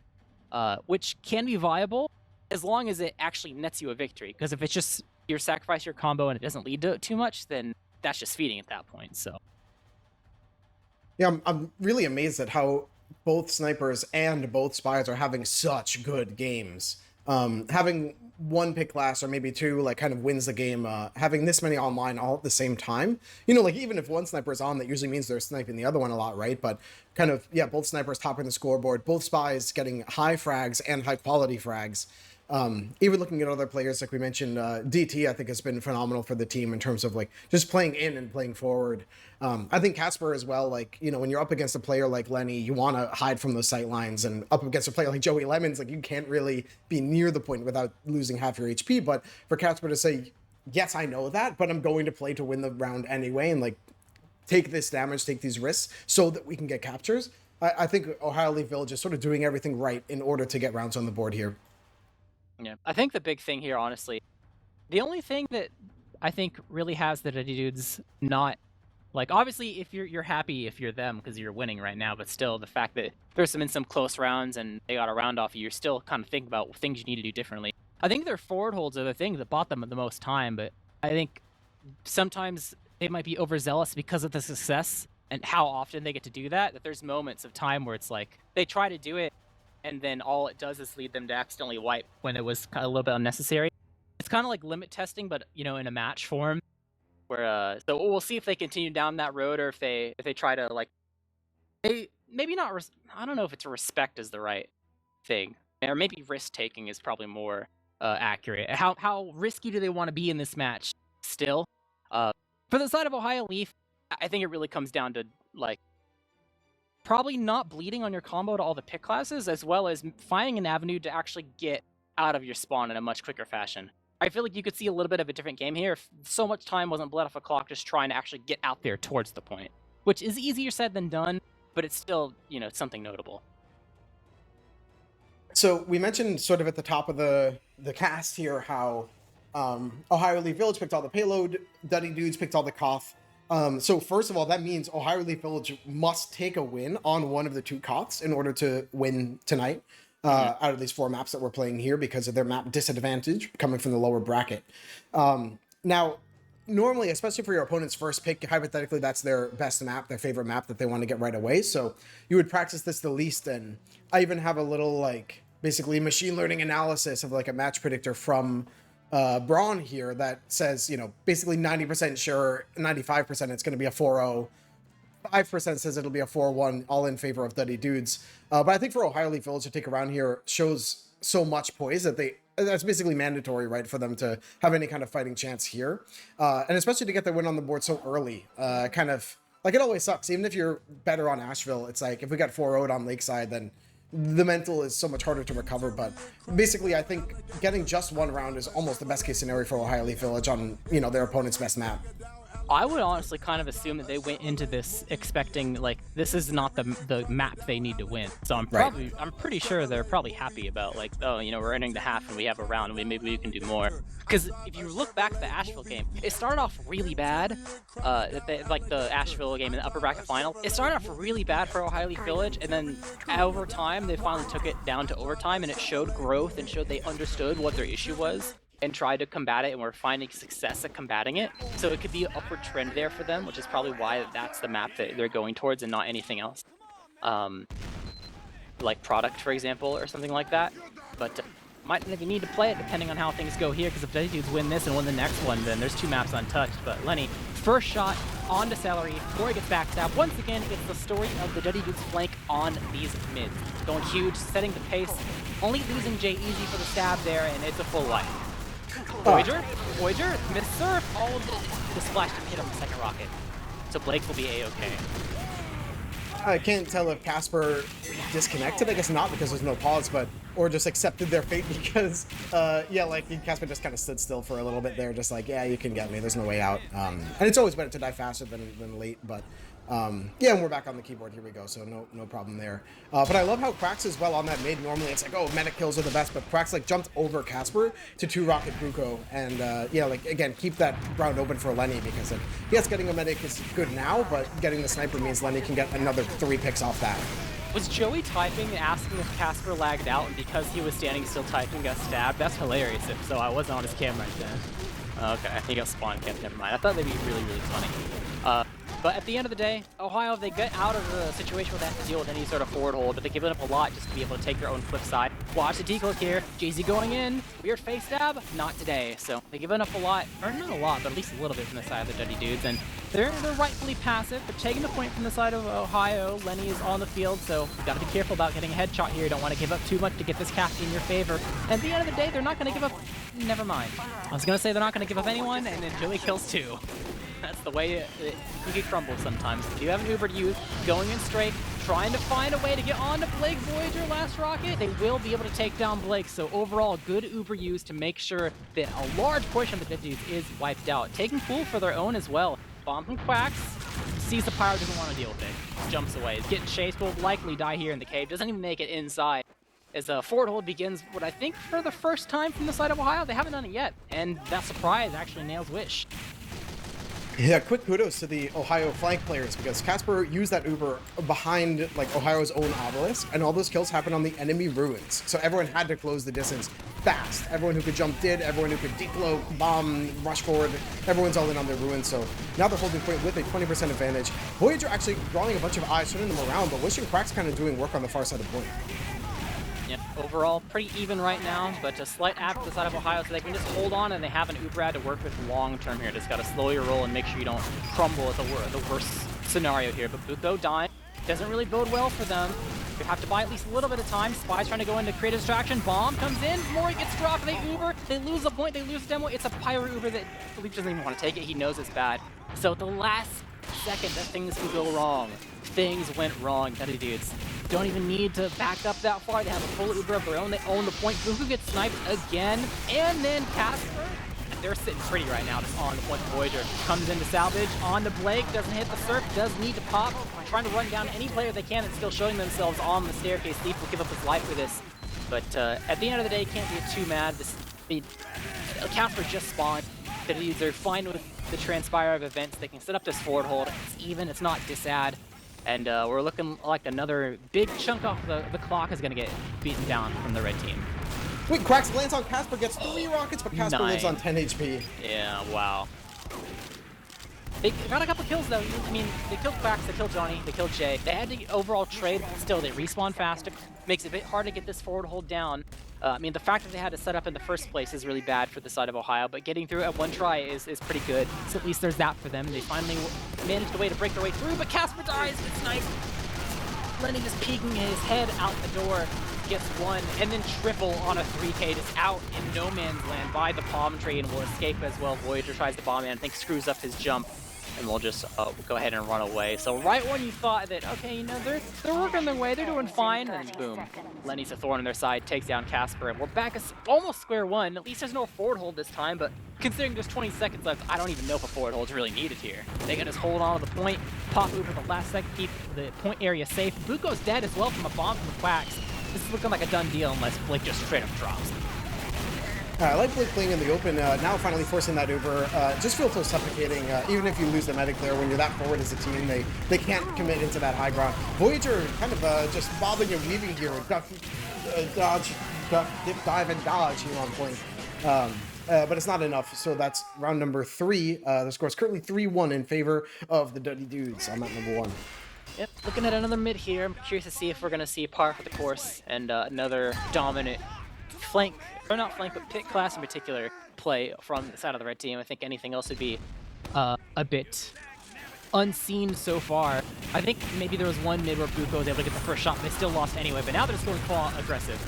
which can be viable as long as it actually nets you a victory. Because if it's just you sacrifice your combo and it doesn't lead to it too much, then that's just feeding at that point. So yeah, I'm really amazed at how both snipers and both spies are having such good games. Having one pick class or maybe 2 like kind of wins the game. Having this many online all at the same time, you know, like even if one sniper is on, that usually means they're sniping the other one a lot, right? But kind of, yeah, both snipers topping the scoreboard, both spies getting high frags and high quality frags. Even looking at other players, like we mentioned, DT, I think has been phenomenal for the team in terms of like just playing in and playing forward. I think Casper as well, like, you know, when you're up against a player like Lenny, you want to hide from those sight lines, and up against a player like Joey Lemons, like you can't really be near the point without losing half your HP. But for Casper to say, yes, I know that, but I'm going to play to win the round anyway, and like take this damage, take these risks so that we can get captures. I think Ohio Leaf Village is sort of doing everything right in order to get rounds on the board here. yeah, I think the big thing here, honestly, the only thing that I think really has the Duddy dudes not like obviously if you're happy if you're them because you're winning right now, but still the fact that there's some close rounds and they got a round off you, you're still kind of thinking about things you need to do differently. I think their forward holds are the thing that bought them the most time, but I think sometimes they might be overzealous because of the success and how often they get to do that. That there's moments of time where it's like they try to do it, and then all it does is lead them to accidentally wipe when it was kind of a little bit unnecessary. It's kind of like limit testing, but you know, in a match form. Where so we'll see if they continue down that road or if they try to like they maybe not I don't know if it's respect is the right thing, or maybe risk taking is probably more accurate. How risky do they want to be in this match? Still, for the side of Ohio Leaf, I think it really comes down to like probably not bleeding on your combo to all the pick classes, as well as finding an avenue to actually get out of your spawn in a much quicker fashion. I feel like you could see a little bit of a different game here if so much time wasn't bled off a clock just trying to actually get out there towards the point, which is easier said than done, but it's still, you know, something notable. So we mentioned sort of at the top of the cast here how Ohio Leaf Village picked all the payload, Duddy dudes picked all the Koth. So first of all, that means Ohio Leaf Village must take a win on one of the two Koths in order to win tonight. Out of these 4 maps that we're playing here because of their map disadvantage coming from the lower bracket. Now, normally, especially for your opponent's first pick, hypothetically, that's their best map, their favorite map that they want to get right away. So you would practice this the least. And I even have a little, like, basically machine learning analysis of like a match predictor from Braun here that says, you know, basically 90% sure, 95% it's going to be a 4-0. 5% says it'll be a 4-1, all in favor of Duddy dudes. But I think for Ohio Leaf Village to take around here shows so much poise that that's basically mandatory, right, for them to have any kind of fighting chance here. And especially to get the win on the board so early. Kind of, like, it always sucks. Even if you're better on Asheville, it's like, if we got 4-0'd on Lakeside, then the mental is so much harder to recover. But basically, I think getting just one round is almost the best case scenario for Ohio Leaf Village on, you know, their opponent's best map. I would honestly kind of assume that they went into this expecting like this is not the map they need to win. So I'm pretty sure they're probably happy about like, oh, you know, we're entering the half and we have a round and maybe we can do more. Because if you look back at the Asheville game, it started off really bad. Like the Asheville game in the upper bracket final, it started off really bad for Ohio Leaf Village, and then over time they finally took it down to overtime, and it showed growth and showed they understood what their issue was and tried to combat it, and we're finding success at combating it. So it could be an upward trend there for them, which is probably why that's the map that they're going towards and not anything else. Like Product, for example, or something like that. But might even need to play it depending on how things go here, because if Duddy dudes win this and win the next one, then there's 2 maps untouched. But Lenny, first shot onto Celery before he gets backstabbed. Once again, it's the story of the Duddy dudes flank on these mids. Going huge, setting the pace, only losing Jay Easy for the stab there, and it's a full life. Voyager, mid-surf, all of the splash didn't hit on the second rocket. So Blake will be A-okay. I can't tell if Casper disconnected, I guess not because there's no pause, but or just accepted their fate because, yeah, like Casper just kind of stood still for a little bit there, just like, yeah, you can get me, there's no way out. And it's always better to die faster than late, but yeah, and we're back on the keyboard, here we go, so no problem there. But I love how Quacks as well on that mid. Normally it's like, oh, medic kills are the best, but Quacks like jumped over Casper to 2-rocket Bruco, and yeah, like again, keep that round open for Lenny, because yes, getting a medic is good now, but getting the sniper means Lenny can get another 3 picks off that. Was Joey typing asking if Casper lagged out, and because he was standing still typing got stabbed? That's hilarious. If so, I wasn't on his camera right then. Okay, he got spawn camped, never mind. I thought that'd be really, really funny. But at the end of the day, Ohio, they get out of the situation where they have to deal with any sort of forward hold, but they give it up a lot just to be able to take their own flip side. Watch the declick here. Jay-Z going in. Weird face stab. Not today. So they give it up a lot, or not a lot, but at least a little bit from the side of the Duddy dudes. And they're rightfully passive, but taking the point from the side of Ohio. Lenny is on the field, so you gotta be careful about getting a headshot here. You don't want to give up too much to get this captain in your favor. And at the end of the day, they're not going to give up. Never mind. I was going to say they're not going to give up anyone, and then Joey kills 2. That's the way cookie crumbles sometimes. If you have an Uber youth going in straight, trying to find a way to get onto Blake Voyager last rocket, they will be able to take down Blake. So overall, good Uber use to make sure that a large portion of the dudes is wiped out. Taking pool for their own as well. Bomb from Quacks, sees the pyro, doesn't want to deal with it. Jumps away. Is getting chased, will likely die here in the cave. Doesn't even make it inside. as a forward hold begins what I think for the first time from the side of Ohio. They haven't done it yet, and that surprise actually nails Wish. Yeah, quick kudos to the Ohio flank players because Casper used that Uber behind like Ohio's own obelisk, and all those kills happened on the enemy ruins. So everyone had to close the distance fast. Everyone who could jump did, everyone who could decloak, bomb, rush forward, everyone's all in on their ruins. So now they're holding point with a 20% advantage. Voyager actually drawing a bunch of eyes, turning them around, but Wish and Crack's kind of doing work on the far side of point. Yep, overall pretty even right now, but a slight app to the side of Ohio, so they can just hold on and they have an Uber to work with long term here. Just gotta slow your roll and make sure you don't crumble at the worst scenario here. But Buko dying doesn't really bode well for them. You have to buy at least a little bit of time. Spy's trying to go into creative distraction. Bomb comes in. Mori gets dropped. They Uber. They lose the point. They lose the demo. It's a pyro Uber that Leif doesn't even want to take it. He knows it's bad. So at the last second that things can go wrong, things went wrong. Duddy dudes don't even need to back up that far. They have a full Uber of their own. They own the point. Buku gets sniped again. And then Casper. They're sitting pretty right now just on the point. Voyager comes into salvage on to Blake, doesn't hit the surf, does need to pop, trying to run down any player they can and still showing themselves on the staircase. Leif will give up his life for this, but at the end of the day, can't be too mad. Casper just spawned. The dudes are fine with the transpire of events. They can set up this forward hold. It's even, it's not disad. And we're looking like another big chunk off the clock is going to get beaten down from the red team. Wait, Cracks lands on Casper, gets 3 rockets, but Casper lives on 10 HP. Yeah, wow. They got a couple kills though. I mean, they killed Quacks, they killed Johnny, they killed Jay. They had to overall trade, still they respawn faster. Makes it a bit hard to get this forward hold down. I mean, the fact that they had to set up in the first place is really bad for the side of Ohio, but getting through at one try is pretty good. So at least there's that for them. They finally managed a way to break their way through, but Casper dies, gets sniped. Lenny just peeking his head out the door, gets one, and then triple on a 3K, just out in no man's land by the palm tree and will escape as well. Voyager tries to bomb in, I think screws up his jump, and we'll just go ahead and run away. So right when you thought that, okay, you know, they're working their way, they're doing fine, and boom, Lenny's a thorn on their side, takes down Casper, and we're back at almost square one. At least there's no forward hold this time, but considering there's 20 seconds left, I don't even know if a forward hold's really needed here. They can just hold on to the point, pop over the last second, keep the point area safe. Buko's dead as well from a bomb from the Quacks. This is looking like a done deal unless Blake just straight up drops. I like Blake playing in the open, now finally forcing that Uber. Just feels so suffocating, even if you lose the medic there, when you're that forward as a team, they can't commit into that high ground. Voyager kind of just bobbing and weaving here, dodge, duck, dip, dive, and dodge here on point. But it's not enough, so that's round number 3. The score is currently 3-1 in favor of the Duddy dudes on that number 1. Yep, looking at another mid here. I'm curious to see if we're going to see par for the course and another dominant flank, or not flank, but pit class in particular, play from the side of the red team. I think anything else would be a bit unseen so far. I think maybe there was one mid where Buko was able to get the first shot, but they still lost anyway, but now they're just going full aggressive.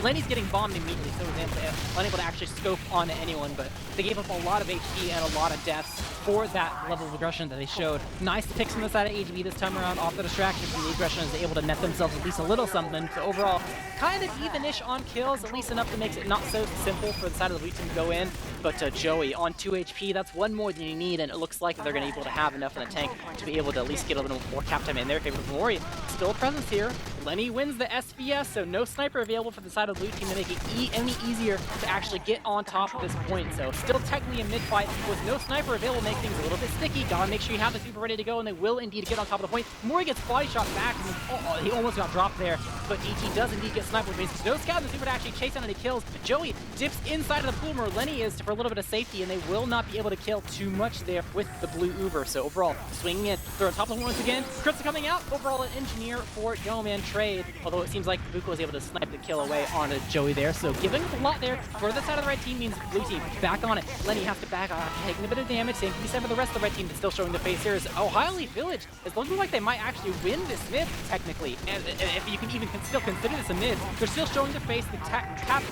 Lenny's getting bombed immediately, so they're unable to actually scope onto anyone, but they gave up a lot of HP and a lot of deaths for that level of aggression that they showed. Nice picks from the side of AGB this time around off the distraction from the aggression is able to net themselves at least a little something. So overall, kind of even-ish on kills, at least enough to make it not so simple for the side of the blue team to go in. But Joey on 2 HP, that's one more than you need, and it looks like they're going to be able to have enough in the tank to be able to at least get a little more cap time in their favor. Mori still a presence here. Lenny wins the SVS, so no sniper available for the side of the blue team to make it any easier to actually get on top of this point. So still technically a mid-fight with no sniper available, make things a little bit sticky. Gotta make sure you have the super ready to go, and they will indeed get on top of the point. Mori gets body shot back, and he almost got dropped there, but ET does indeed get sniped, which means no scout in the super to actually chase down any kills. But Joey dips inside of the pool where Lenny is for a little bit of safety, and they will not be able to kill too much there with the blue Uber. So overall, swinging in, they're on top of the once again. Crits are coming out. Overall, an engineer for No Man trade, although it seems like Buko was able to snipe the kill away onto Joey there. So giving up a lot there for the side of the red team means blue team back on it. Lenny has to back off, taking a bit of damage. Same can be said for the rest of the red team that's still showing the face here. Is Ohio Leaf Village is looking like they might actually win this mid, technically. And if you can even still consider this a mid, they're still showing the face. The cap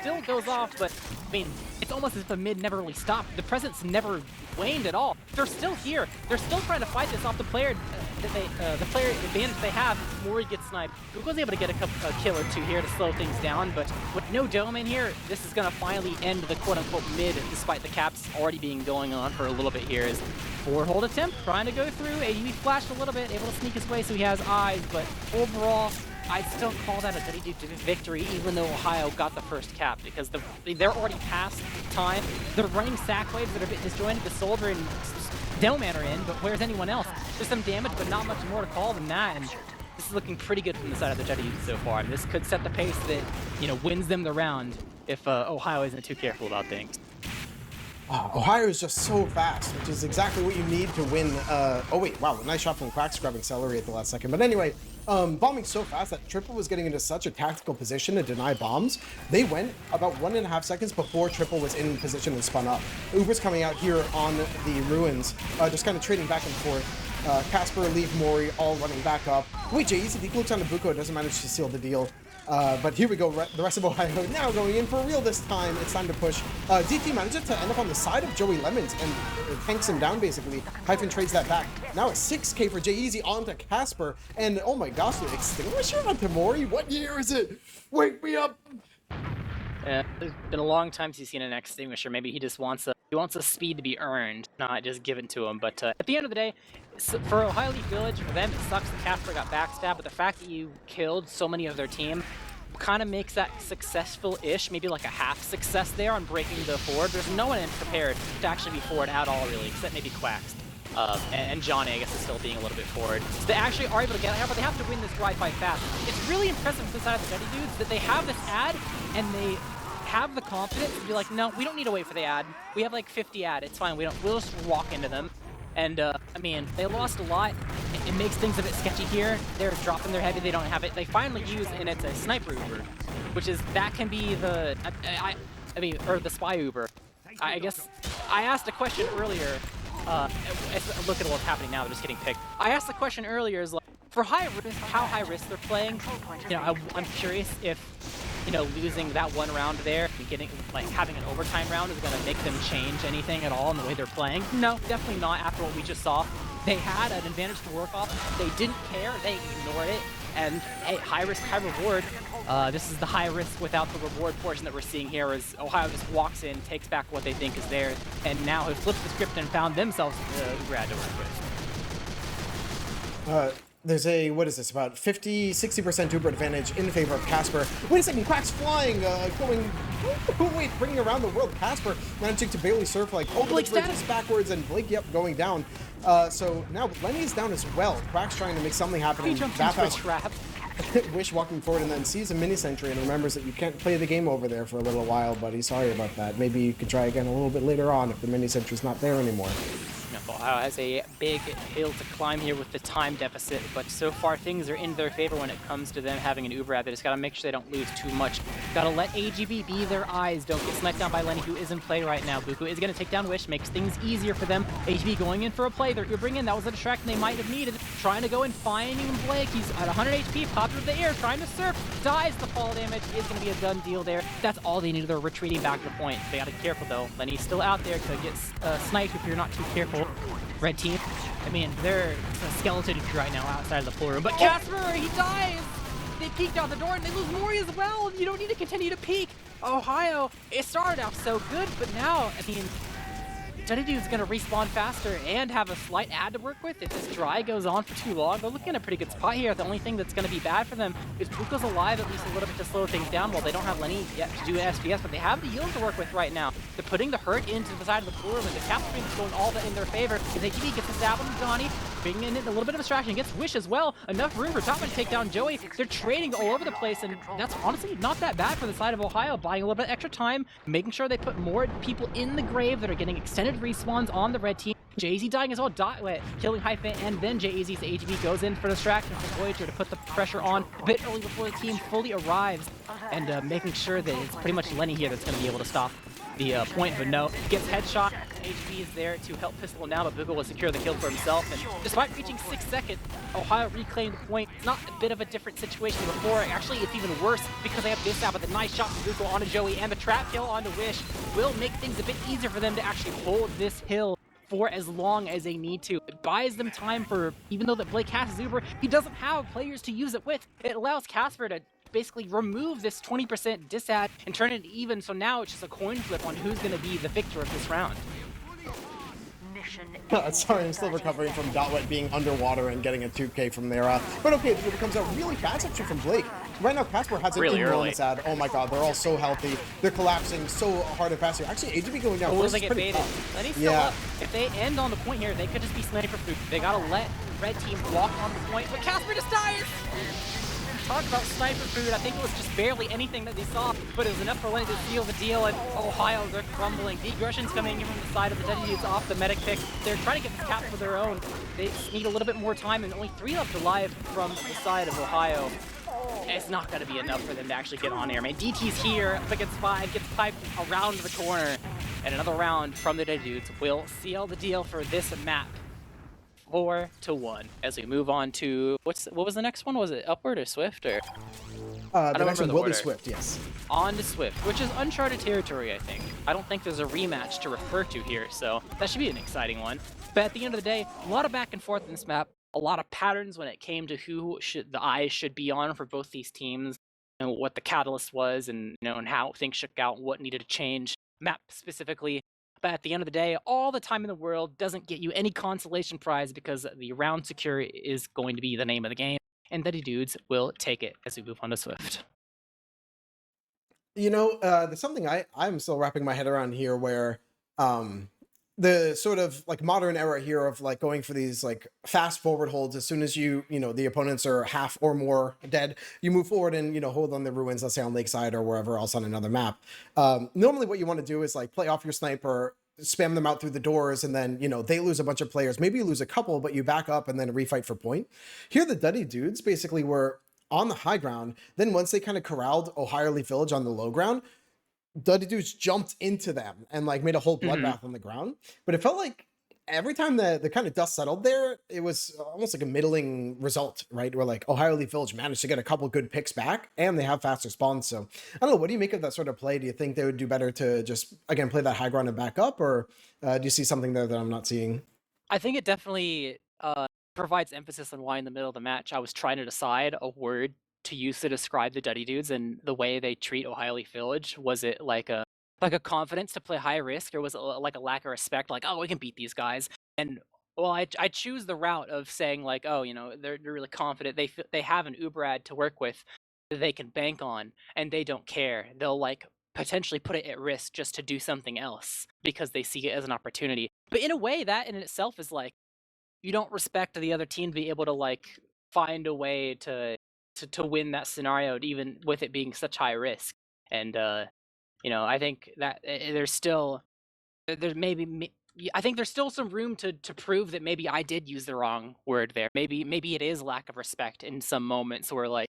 still goes off, but I mean, it's almost as if the mid never really stopped. The presence never waned at all. They're still here. They're still trying to fight this off the player the player advantage they have. Mori gets sniped. Google was able to get a kill or two here to slow things down, but with no dome in here, this is going to finally end the quote-unquote mid, despite the caps already being going on for a little bit here. Is forward hold attempt, trying to go through. AGB flashed a little bit, able to sneak his way so he has eyes, but overall, I'd still call that a Duddy Dude victory, even though Ohio got the first cap, because they're already past time. They're running sack waves that are a bit disjointed. The Soldier and Demoman are in, but where's anyone else? There's some damage, but not much more to call than that, and this is looking pretty good from the side of the Duddy Dudes so far, and this could set the pace that, you know, wins them the round if Ohio isn't too careful about things. Oh, Ohio is just so fast, which is exactly what you need to win. Oh wait, wow, nice shot from Quacks grabbing Celery at the last second. But anyway, bombing so fast that Triple was getting into such a tactical position to deny bombs. They went about 1.5 seconds before Triple was in position and spun up. Uber's coming out here on the ruins, just kind of trading back and forth. Casper, Leif, Mori all running back up. Wait, Jay-Z, he looks on the Buko, doesn't manage to seal the deal. But here we go, the rest of Ohio now going in for real this time. It's time to push. DT manages to end up on the side of Joey Lemons and tanks him down basically. Hyphen trades that back. Now a 6K for Jay-Z onto Casper. And oh my gosh, the extinguisher onto Mori? What year is it? Wake me up! It's been a long time since he's seen an extinguisher. Maybe he just wants a speed to be earned, not just given to him. But at the end of the day, for Ohio Leaf Village, for them it sucks that Casper got backstabbed, but the fact that you killed so many of their team kind of makes that successful-ish, maybe like a half success there on breaking the forward. There's no one prepared to actually be forward at all, really, except maybe Quacks. And Johnny, I guess, is still being a little bit forward. So they actually are able to get out, but they have to win this dry fight fast. It's really impressive from the side of the Duddy Dudes that they have this ad, and they have the confidence to be like, no, we don't need to wait for the ad. We have like 50 ad, it's fine, we'll just walk into them. And I mean, they lost a lot. It makes things a bit sketchy here. They're dropping their heavy, they don't have it. They finally use, and it's a sniper Uber, which is, that can be the, I mean, or the spy Uber. I guess, I asked a question earlier, look at what's happening now, they're just getting picked. I asked the question earlier, is like, for high risk, how high risk they're playing, you know, I'm curious if, you know, losing that one round there and getting, like, having an overtime round is going to make them change anything at all in the way they're playing. No, definitely not after what we just saw. They had an advantage to work off. They didn't care. They ignored it. And, hey, high risk, high reward. This is the high risk without the reward portion that we're seeing here, as Ohio just walks in, takes back what they think is theirs, and now have flipped the script and found themselves Uber to work with. There's a, what is this, about 50-60% Uber advantage in favor of Casper. Wait a second, Quack's flying, wait, bringing around the world. Casper managing to barely surf, like, oh, Blake status backwards, and Blake, yep, going down. So now Lenny's down as well. Quack's trying to make something happen. He jumps into a trap. Wish walking forward and then sees a mini sentry and remembers that you can't play the game over there for a little while, buddy. Sorry about that. Maybe you could try again a little bit later on if the mini sentry's not there anymore. Ohio has a big hill to climb here with the time deficit, but so far things are in their favor when it comes to them having an Uber ad. They just gotta make sure they don't lose too much. Gotta let AGB be their eyes. Don't get sniped down by Lenny, who is in play right now. Buku is gonna take down Wish, makes things easier for them. AGB going in for a play. They're Ubering in. That was a distraction they might have needed. Trying to go in, finding Blake. He's at 100 HP, popped through the air, trying to surf. Dies. The fall damage is gonna be a done deal there. That's all they needed. They're retreating back to the point. They gotta be careful though. Lenny's still out there, could get sniped if you're not too careful. Red team, I mean, they're a skeleton right now outside of the pool room. But Casper, he dies! They peeked out the door and they lose Mori as well. You don't need to continue to peek. Ohio, it started off so good, but now, I mean, Duddy Dude's gonna respawn faster and have a slight ad to work with if this dry goes on for too long. They're looking at a pretty good spot here. The only thing that's gonna be bad for them is Buko's alive at least a little bit to slow things down while they don't have Lenny yet to do SPS, but they have the yield to work with right now. They're putting the hurt into the side of the pool room, and the cap stream is going all in their favor. As AGB gets a stab on Johnny, bringing in a little bit of distraction, gets Wish as well. Enough room for Topman to take down Joey. They're trading all over the place, and that's honestly not that bad for the side of Ohio, buying a little bit extra time, making sure they put more people in the grave that are getting extended respawns on the red team. Jay-Z dying as well, killing Hyphen, and then Jay-Z's AGB goes in for distraction for Voyager to put the pressure on a bit early before the team fully arrives, and making sure that it's pretty much Lenny here that's going to be able to stop the point, but no. Gets headshot. HB is there to help pistol him down, but Bugle will secure the kill for himself, and despite reaching 6 seconds, Ohio reclaimed the point. It's not a bit of a different situation than before. Actually, it's even worse because they have this out, but the nice shot from Bugle onto Joey and the trap kill onto Wish will make things a bit easier for them to actually hold this hill for as long as they need to. It buys them time for, even though that Blake has Uber, he doesn't have players to use it with. It allows Casper to basically remove this 20% disad and turn it even, so now it's just a coin flip on who's going to be the victor of this round. Sorry, I'm still recovering from Dotwet being underwater and getting a 2K from there. But okay, it comes out really fast actually from Blake. Right now, Casper has an Really enormous ad. Oh my god, they're all so healthy. They're collapsing so hard and fast here. Actually, AGB going down Will first they is get pretty baited? tough. Lenny's still up. If they end on the point here, they could just be sniper food. They gotta let red team walk on the point, but Casper just dies! Talk about sniper food. I think it was just barely anything that they saw, but it was enough for Lenny to seal the deal, and Ohio, they're crumbling. The aggression's coming in from the side of the Duddy. It's off the medic pick. They're trying to get this cap for their own. They need a little bit more time, and only 3 left alive from the side of Ohio. It's not going to be enough for them to actually get on air, man. DT's here, up against 5, gets piped around the corner, and another round from the Duddy Dudes will seal the deal for this map. 4-1 as we move on to what was the next one? Was it Upward or Swift or? The next one will be Swift, yes. On to Swift, which is uncharted territory, I think. I don't think there's a rematch to refer to here, so that should be an exciting one. But at the end of the day, a lot of back and forth in this map, a lot of patterns when it came to who the eyes should be on for both these teams, and what the catalyst was, and and how things shook out, what needed to change, map specifically. But at the end of the day, all the time in the world doesn't get you any consolation prize because the round secure is going to be the name of the game, and Duddy Dudes will take it as we move on to Swift. There's something I'm still wrapping my head around here where the sort of like modern era here of like going for these like fast forward holds as soon as the opponents are half or more dead, you move forward and hold on the ruins, let's say on Lakeside or wherever else on another map. Normally what you want to do is like play off your sniper, spam them out through the doors, and then they lose a bunch of players, maybe you lose a couple, but you back up and then refight for point. Here the Duddy Dudes basically were on the high ground, then once they kind of corralled Ohio Leaf Village on the low ground, Duddy Dudes jumped into them and like made a whole bloodbath on the ground. But it felt like every time the kind of dust settled there, it was almost like a middling result, right? Where like Ohio Leaf Village managed to get a couple good picks back and they have faster spawns. So I don't know, what do you make of that sort of play? Do you think they would do better to just, again, play that high ground and back up? Or do you see something there that I'm not seeing? I think it definitely provides emphasis on why in the middle of the match I was trying to decide a word to use to describe the Duddy Dudes and the way they treat Ohio Leaf Village. Was it like a confidence to play high risk, or was it like a lack of respect, like, oh, we can beat these guys? And well, I choose the route of saying like, oh, they're really confident, they have an Uber ad to work with that they can bank on, and they don't care. They'll like potentially put it at risk just to do something else because they see it as an opportunity. But in a way, that in itself is like, you don't respect the other team to be able to like find a way to win that scenario, even with it being such high risk. And I think that there's still I think there's still some room to prove that maybe I did use the wrong word there. Maybe it is lack of respect in some moments where like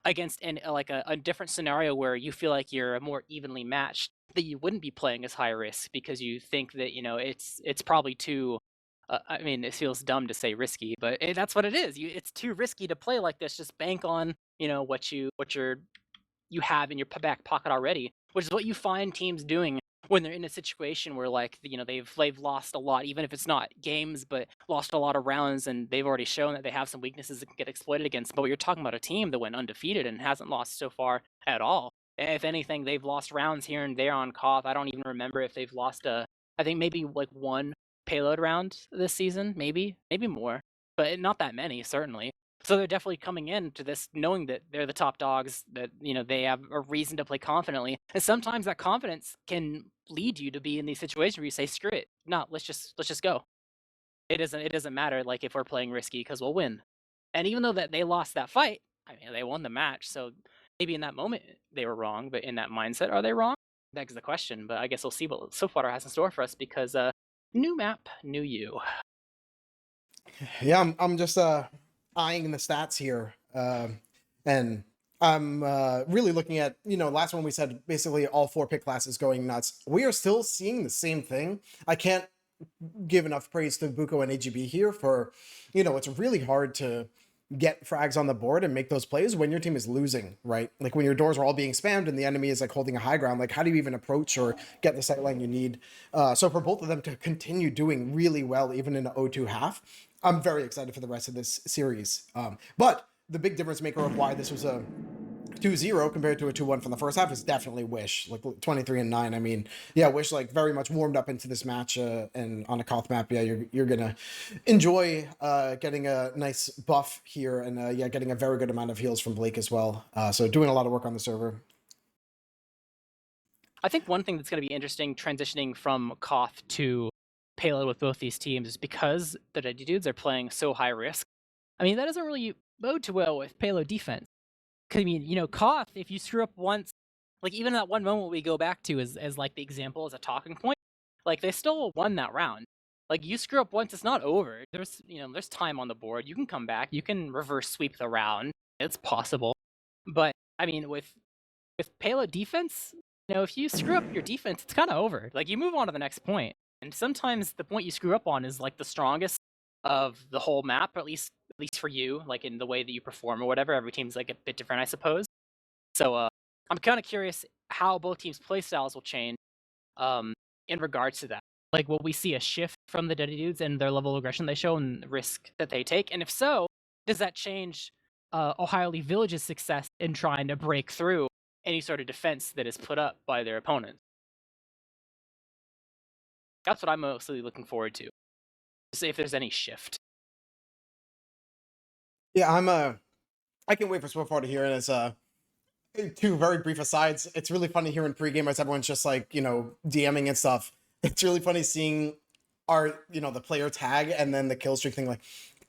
against like a different scenario where you feel like you're more evenly matched, that you wouldn't be playing as high risk because you think that it's probably too. I mean, it feels dumb to say risky, but that's what it is. It's too risky to play like this. Just bank on what you have in your back pocket already, which is what you find teams doing when they're in a situation where like they've lost a lot, even if it's not games, but lost a lot of rounds, and they've already shown that they have some weaknesses that can get exploited against. But you're talking about a team that went undefeated and hasn't lost so far at all. If anything, they've lost rounds here and there on Koth. I don't even remember if they've lost I think maybe like one payload round this season, maybe more, but not that many, certainly. So they're definitely coming into this knowing that they're the top dogs, that they have a reason to play confidently. And sometimes that confidence can lead you to be in these situations where you say, screw it, no, let's just go. It doesn't matter like if we're playing risky, because we'll win. And even though that they lost that fight, I mean, they won the match, so maybe in that moment they were wrong, but in that mindset, are they wrong? Begs the question. But I guess we'll see what SwiftWater has in store for us, because new map, new you. Yeah, I'm just eyeing the stats here, and I'm really looking at last one we said basically all 4 pick classes going nuts. We are still seeing the same thing. I can't give enough praise to Buko and AGB here for it's really hard to get frags on the board and make those plays when your team is losing, right? Like when your doors are all being spammed and the enemy is like holding a high ground, like how do you even approach or get the sight line you need? So for both of them to continue doing really well, even in an 0-2 half, I'm very excited for the rest of this series. But the big difference maker of why this was a 2-0 compared to a 2-1 from the first half is definitely Wish. Like 23-9. I mean, yeah, Wish like very much warmed up into this match, and on a Koth map, yeah, you're gonna enjoy getting a nice buff here, and yeah, getting a very good amount of heals from Blake as well. So doing a lot of work on the server. I think one thing that's going to be interesting transitioning from Koth to Payload with both these teams is because the Duddy dudes are playing so high risk. I mean, that doesn't really bode too well with Payload defense. Because, I mean, you know, Koth, if you screw up once, like even that one moment we go back to as like the example as a talking point, like they still won that round. Like you screw up once, it's not over. There's, you know, there's time on the board. You can come back. You can reverse sweep the round. It's possible. But I mean, with Payload defense, you know, if you screw up your defense, it's kind of over. Like you move on to the next point. And sometimes the point you screw up on is like the strongest of the whole map, or at least for you, like in the way that you perform or whatever. Every team's like a bit different, I suppose. So I'm kind of curious how both teams' playstyles will change in regards to that. Like, will we see a shift from the Duddy dudes and their level of aggression they show and the risk that they take? And if so, does that change Ohio Leaf Village's success in trying to break through any sort of defense that is put up by their opponent? That's what I'm mostly looking forward to see if there's any shift. Yeah, I can't wait for Swiftwater here, and as two very brief asides, it's really funny here in pregame as everyone's just like, you know, DMing and stuff. It's really funny seeing our, you know, the player tag and then the kill streak thing. Like,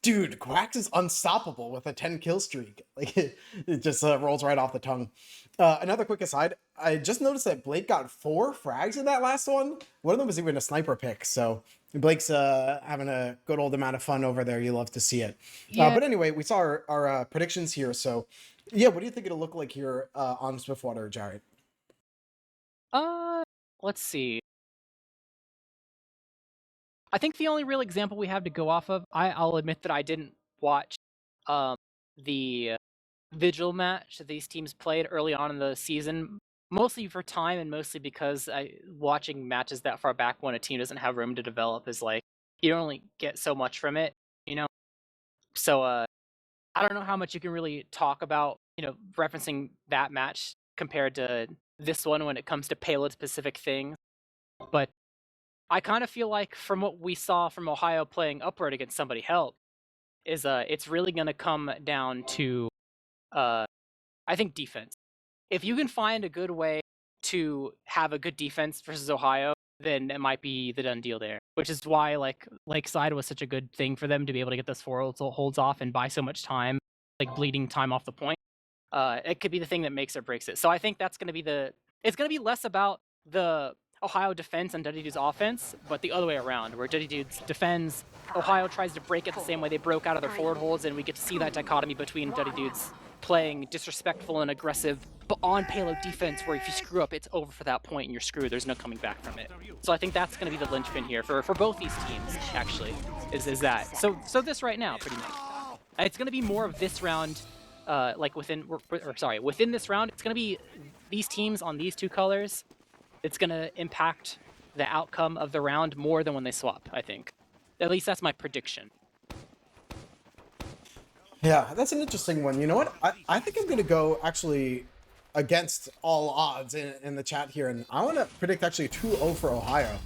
dude, Quax is unstoppable with a 10 kill streak. Like it just rolls right off the tongue. Another quick aside, I just noticed that Blake got 4 frags in that last one. One of them was even a sniper pick. So Blake's having a good old amount of fun over there. You love to see it. Yeah. But anyway, we saw our predictions here. So yeah, what do you think it'll look like here on Swiftwater, Jared? Let's see. I think the only real example we have to go off of, I'll admit that I didn't watch the Vigil match that these teams played early on in the season, mostly for time and mostly because watching matches that far back when a team doesn't have room to develop is like, you only get so much from it, you know? So I don't know how much you can really talk about, you know, referencing that match compared to this one when it comes to payload-specific things, but I kind of feel like from what we saw from Ohio playing Upward against Somebody Help is it's really going to come down to I think defense. If you can find a good way to have a good defense versus Ohio, then it might be the done deal there. Which is why like Lakeside was such a good thing for them to be able to get those 4 holds off and buy so much time, like bleeding time off the point. It could be the thing that makes or breaks it. So I think that's going to be it's going to be less about the Ohio defense and Duddy Dudes offense, but the other way around, where Duddy Dudes defends, Ohio tries to break it the same way they broke out of their forward holds, and we get to see that dichotomy between Duddy Dudes playing disrespectful and aggressive, but on payload defense, where if you screw up, it's over for that point and you're screwed. There's no coming back from it. So I think that's going to be the linchpin here for both these teams, actually, is that. So this right now, pretty much. It's going to be more of this round, like within this round, it's going to be these teams on these 2 colors. It's going to impact the outcome of the round more than when they swap, I think. At least that's my prediction. Yeah, that's an interesting one. You know what? I think I'm going to go actually against all odds in the chat here, and I want to predict actually 2-0 for Ohio.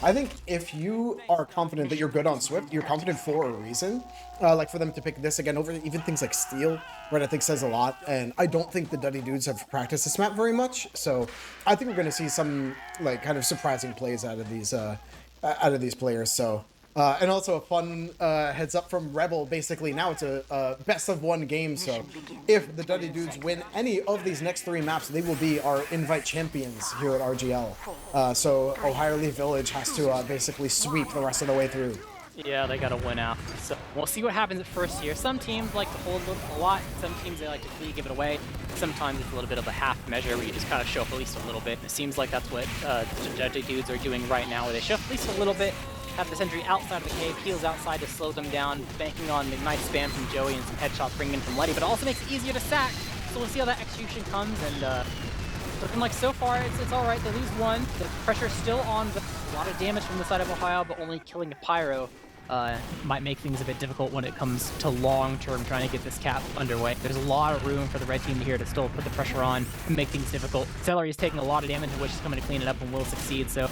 I think if you are confident that you're good on Swift, you're confident for a reason. Like for them to pick this again over even things like Steel, right, I think says a lot. And I don't think the Duddy Dudes have practiced this map very much. So I think we're going to see some like kind of surprising plays out of these players. So and also a fun heads up from Rebel. Basically now it's a best of 1 game. So if the Duddy Dudes win any of these next 3 maps, they will be our invite champions here at RGL. So Ohio Leaf Village has to basically sweep the rest of the way through. Yeah, they gotta win out. So we'll see what happens at first here. Some teams like to hold a lot. Some teams, they like to completely give it away. Sometimes it's a little bit of a half measure where you just kind of show up at least a little bit. And it seems like that's what the Duddy Dudes are doing right now, where they show up at least a little bit, have the sentry outside of the cave, heals outside to slow them down, banking on the nice spam from Joey and some headshots bringing in from Letty, but it also makes it easier to sack. So we'll see how that execution comes, and looking like so far it's all right. They lose 1. The pressure's still on, with a lot of damage from the side of Ohio, but only killing a Pyro might make things a bit difficult when it comes to long-term trying to get this cap underway. There's a lot of room for the red team here to still put the pressure on and make things difficult. Celery is taking a lot of damage, which is coming to clean it up and will succeed. So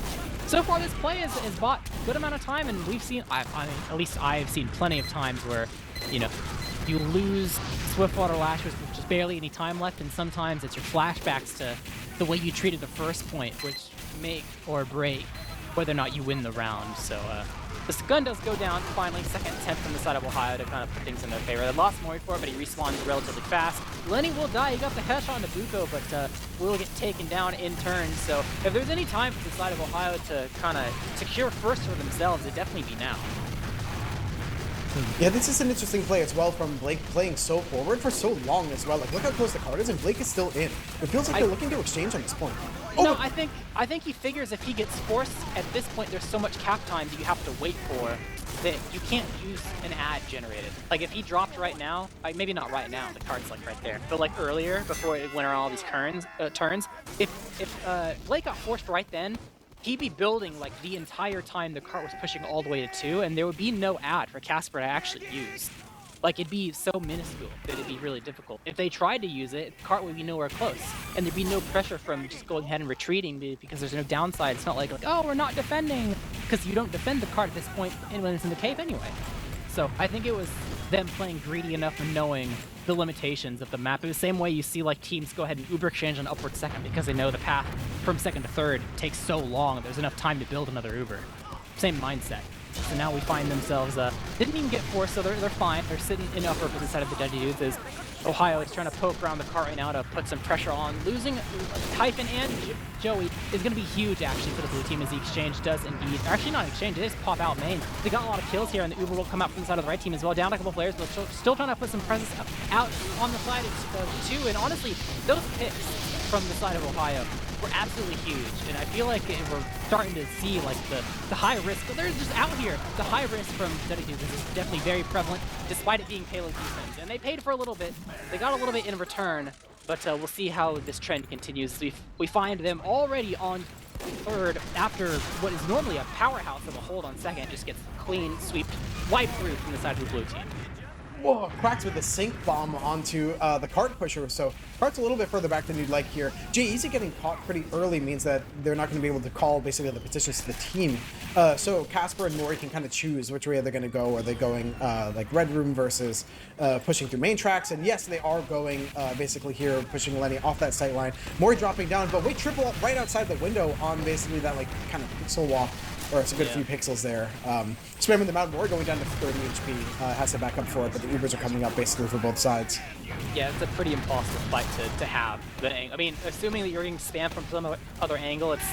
far this play has bought a good amount of time, and we've seen, I mean, at least I've seen plenty of times where, you know, you lose Swiftwater Lashers with just barely any time left, and sometimes it's your flashbacks to the way you treated the first point, which make or break whether or not you win the round. So this gun does go down finally, second attempt from the side of Ohio to kind of put things in their favor. They lost Mori for it, but he respawns relatively fast. Lenny will die. He got the headshot on the Buko, but will get taken down in turn. So if there's any time for the side of Ohio to kind of secure first for themselves, it'd definitely be now. Yeah, this is an interesting play as well from Blake playing so forward for so long as well. Like, look how close the card is, and Blake is still in. It feels like they're looking to exchange on this point. Oh! No, I think he figures if he gets forced at this point, there's so much cap time that you have to wait for that you can't use an ad generated. Like if he dropped right now, like maybe not right now, the card's like right there, but like earlier before it went around all these turns, if Blake got forced right then, he'd be building like the entire time the cart was pushing all the way to 2, and there would be no ad for Casper to actually use. Like, it'd be so minuscule that it'd be really difficult. If they tried to use it, the cart would be nowhere close, and there'd be no pressure from just going ahead and retreating because there's no downside. It's not like oh, we're not defending, because you don't defend the cart at this point when it's in the cave anyway. So I think it was them playing greedy enough and knowing the limitations of the map. In the same way you see like teams go ahead and Uber exchange on upward second because they know the path from second to third takes so long, there's enough time to build another Uber. Same mindset. So now we find themselves, didn't even get forced, so they're fine. They're sitting in upper for the side of the Duddy dudes as Ohio is trying to poke around the cart right now to put some pressure on. Losing Typhon and Joey is going to be huge actually for the blue team as the exchange does indeed. Actually not exchange, it is pop out main. They got a lot of kills here and the Uber will come out from the side of the right team as well. Down a couple players, but still trying to put some presence out on the side of 2. And honestly, those picks from the side of Ohio were absolutely huge, and I feel like we're starting to see like the high risk, but they're just out here. The high risk from Duddy is definitely very prevalent, despite it being payload defense. And they paid for a little bit. They got a little bit in return, but we'll see how this trend continues. We find them already on third after what is normally a powerhouse of a hold on second just gets clean swept, wiped through from the side of the blue team. Whoa, cracks with the sync bomb onto the cart pusher, so cart's a little bit further back than you'd like here. J-Easy getting caught pretty early means that they're not going to be able to call basically the positions to the team. So Casper and Mori can kind of choose which way they're going to go. Are they going like Red Room versus pushing through main tracks? And yes, they are going basically here, pushing Lenny off that sight line. Mori dropping down, but wait, triple up right outside the window on basically that like kind of pixel walk. Or it's a good few pixels there. Spamming them out, Mori going down to 30 HP. Has to back up for it, but the Ubers are coming up basically for both sides. Yeah, it's a pretty impossible fight to have. I mean, assuming that you're getting spammed from some other angle, it's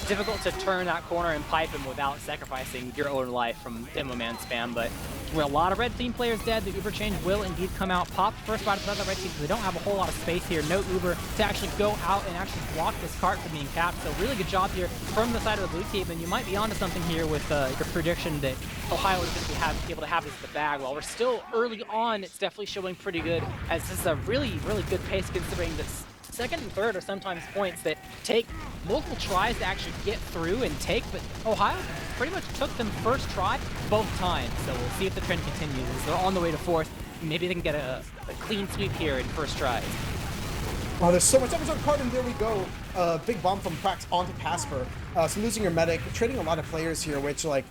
difficult to turn that corner and pipe him without sacrificing your own life from Demo Man spam, but with a lot of red team players dead, the Uber change will indeed come out. Popped first right of the red team because they don't have a whole lot of space here. No Uber to actually go out and actually block this cart from being capped, so really good job here from the side of the blue team, and you might be onto something here with your prediction that Ohio is going to be able to have this in the bag. While we're still early on, it's definitely showing pretty good, as this is a really, really good pace considering this second and third are sometimes points that take multiple tries to actually get through and take, but Ohio pretty much took them first try both times. So we'll see if the trend continues. They're on the way to fourth. Maybe they can get a clean sweep here in first tries. Wow, there's so much damage on card, and there we go. Big bomb from Cracks onto Casper. So losing your medic, trading a lot of players here, which like,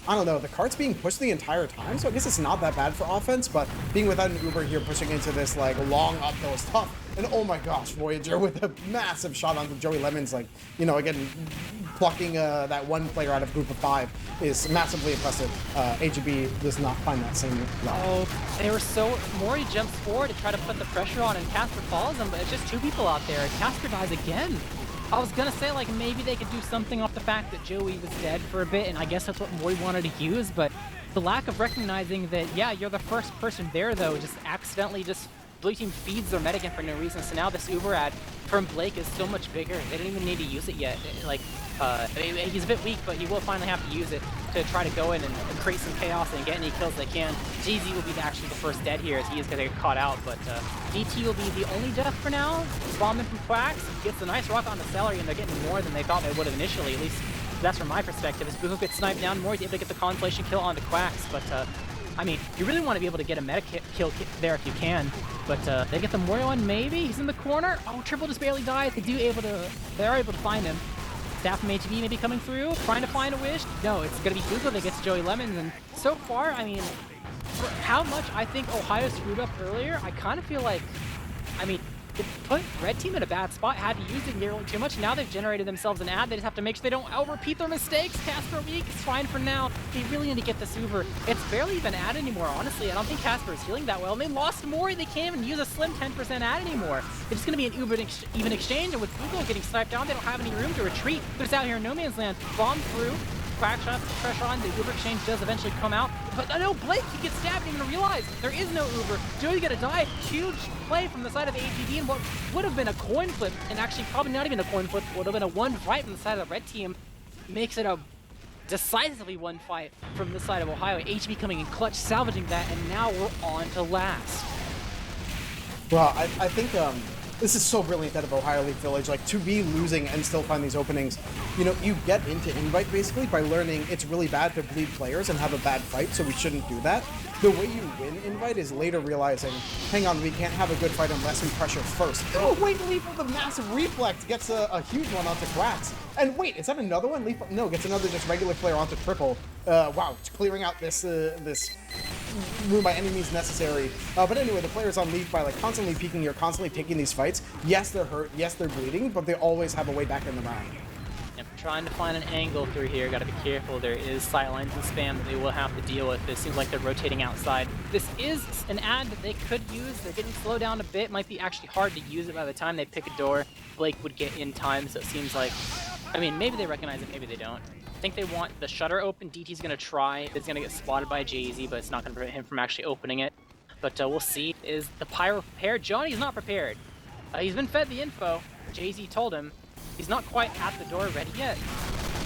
I don't know, the cart's being pushed the entire time, so I guess it's not that bad for offense, but being without an Uber here, pushing into this like long uphill is tough. And oh my gosh, Voyager with a massive shot onto Joey Lemons, like, you know, again, plucking that one player out of a group of 5 is massively impressive. AGB does not find that same level. Oh, they were so... Mori jumps forward to try to put the pressure on, and Casper follows him, but it's just 2 people out there, and Casper dies again. I was gonna say, like, maybe they could do something off the fact that Joey was dead for a bit, and I guess that's what Mori wanted to use, but the lack of recognizing that, yeah, you're the first person there, though, just accidentally just... Blue team feeds their medic in for no reason, so now this Uber ad from Blake is so much bigger. They didn't even need to use it yet. Like, he's a bit weak, but he will finally have to use it to try to go in and create some chaos and get any kills they can. GZ will be actually the first dead here as he is going to get caught out, but DT will be the only death for now. Bombing from Quacks gets a nice rock on the celery, and they're getting more than they thought they would have initially. At least that's from my perspective. As Buko gets sniped down, Mori's able to get the consolation kill onto Quacks, but I mean, you really want to be able to get a meta kill there if you can, but they get the Mori on maybe. He's in the corner. Oh, Triple just barely died. They're able to find him. Staff from HB maybe coming through, trying to find a wish. No, it's gonna be Buko that gets Joey Lemons, and so far, I mean, for how much I think Ohio screwed up earlier, I kind of feel like, I mean, it put Red Team in a bad spot, had to use it nearly too much. Now they've generated themselves an ad. They just have to make sure they don't out-repeat their mistakes. Casper weak, it's fine for now. They really need to get this Uber. It's barely even ad anymore, honestly. I don't think Casper is healing that well. And they lost Mori. They can't even use a slim 10% ad anymore. It's just going to be an Uber even exchange, and with Google getting sniped down, they don't have any room to retreat. They're just out here in no man's land. Bomb through. Quack shot, pressure on, the Uber exchange does eventually come out. But no, Blake, he gets stabbed, didn't even realize there is no Uber. Joey's gonna die. Huge play from the side of the ATD, and what would have been a coin flip, and actually probably not even a coin flip, would have been a one fight from the side of the red team, makes it a decisively one fight from the side of Ohio. HB coming in clutch, salvaging that, and now we're on to last. Well, I think this is so brilliant out of Ohio Leaf Village, like, to be losing and still find these openings. You know, you get into Invite basically by learning it's really bad to bleed players and have a bad fight, so we shouldn't do that. The way you win Invite is later realizing, hang on, we can't have a good fight unless we pressure first. Oh, wait, Leaf with a massive reflex gets a huge one onto Quacks. And wait, is that another one? Leaf, no, gets another just regular player onto Triple. Wow, it's clearing out this room by any means necessary. But anyway, the players on Leaf, by like constantly peeking, you're constantly taking these fights. Yes, they're hurt, yes, they're bleeding, but they always have a way back in the round. Yep, trying to find an angle through here. Got to be careful. There is sidelines and spam that they will have to deal with. It seems like they're rotating outside. This is an ad that they could use. They're getting slowed down a bit. Might be actually hard to use it by the time they pick a door. Blake would get in time, so it seems like, I mean, maybe they recognize it, maybe they don't. I think they want the shutter open. DT's going to try. It's going to get spotted by Jay-Z, but it's not going to prevent him from actually opening it. But we'll see. Is the Pyro prepared? Johnny's not prepared. He's been fed the info. Jay-Z told him. He's not quite at the door ready yet.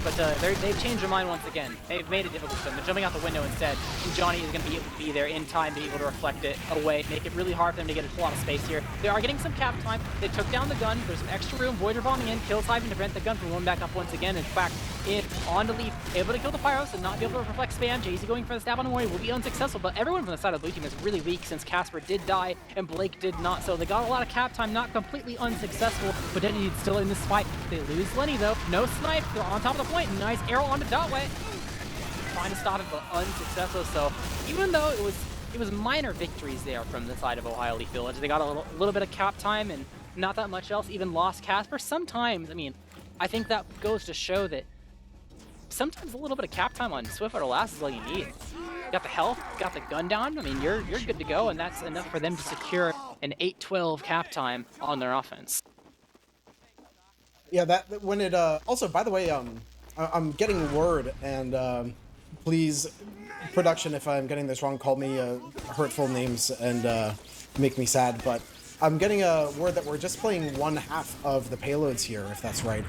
But they've changed their mind once again. They've made it difficult for them. They're jumping out the window instead. And Johnny is going to be able to be there in time to be able to reflect it away, make it really hard for them to get a lot of space here. They are getting some cap time. They took down the gun. There's some extra room. Voider bombing in, kills Hive to prevent the gun from going back up once again. In fact, on to Leaf, able to kill the Pyros and not be able to reflect spam. Jay-Z going for the stab on the Mori will be unsuccessful, but everyone from the side of the blue team is really weak since Casper did die and Blake did not. So they got a lot of cap time, not completely unsuccessful, but Duddy still in this fight. They lose Lenny though. No snipe. They're on top of the point. Nice arrow onto Dotway. Trying to stop it, but unsuccessful. So even though it was minor victories there from the side of Ohio Leaf Village, they got a little bit of cap time and not that much else. Even lost Casper. Sometimes, I mean, I think that goes to show that sometimes a little bit of cap time on Swiftwater Last is all you need. Got the health, got the gun down. I mean, you're good to go, and that's enough for them to secure an 8-12 cap time on their offense. Yeah, that when it also, by the way, I'm getting word, and please, production, if I'm getting this wrong, call me hurtful names and make me sad, but I'm getting a word that we're just playing one half of the payloads here, if that's right.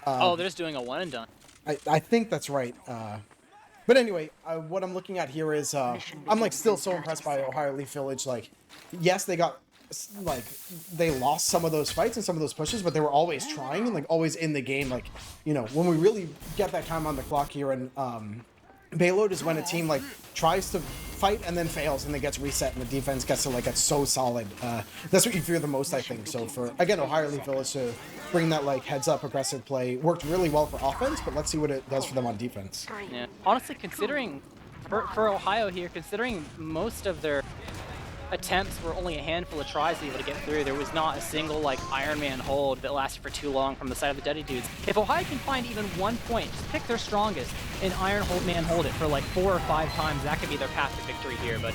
Oh, they're just doing a one and done. I think that's right. But anyway, what I'm looking at here is I'm like still so impressed by Ohio Leaf Village. Like, yes, they got like they lost some of those fights and some of those pushes, but they were always trying and like always in the game. Like, you know, when we really get that time on the clock here, and payload is when a team like tries to fight and then fails and then gets reset and the defense gets to like get so solid. That's what you fear the most, I think. So for again Ohio Leaf Village to bring that like heads up aggressive play worked really well for offense, but let's see what it does for them on defense. Yeah, honestly, considering for Ohio here, considering most of their attempts were only a handful of tries to be able to get through, there was not a single like Iron Man hold that lasted for too long from the side of the Duddy dudes. If Ohio can find even 1 point, just pick their strongest and Iron Man hold it for like 4 or 5 times, that could be their path to victory here. But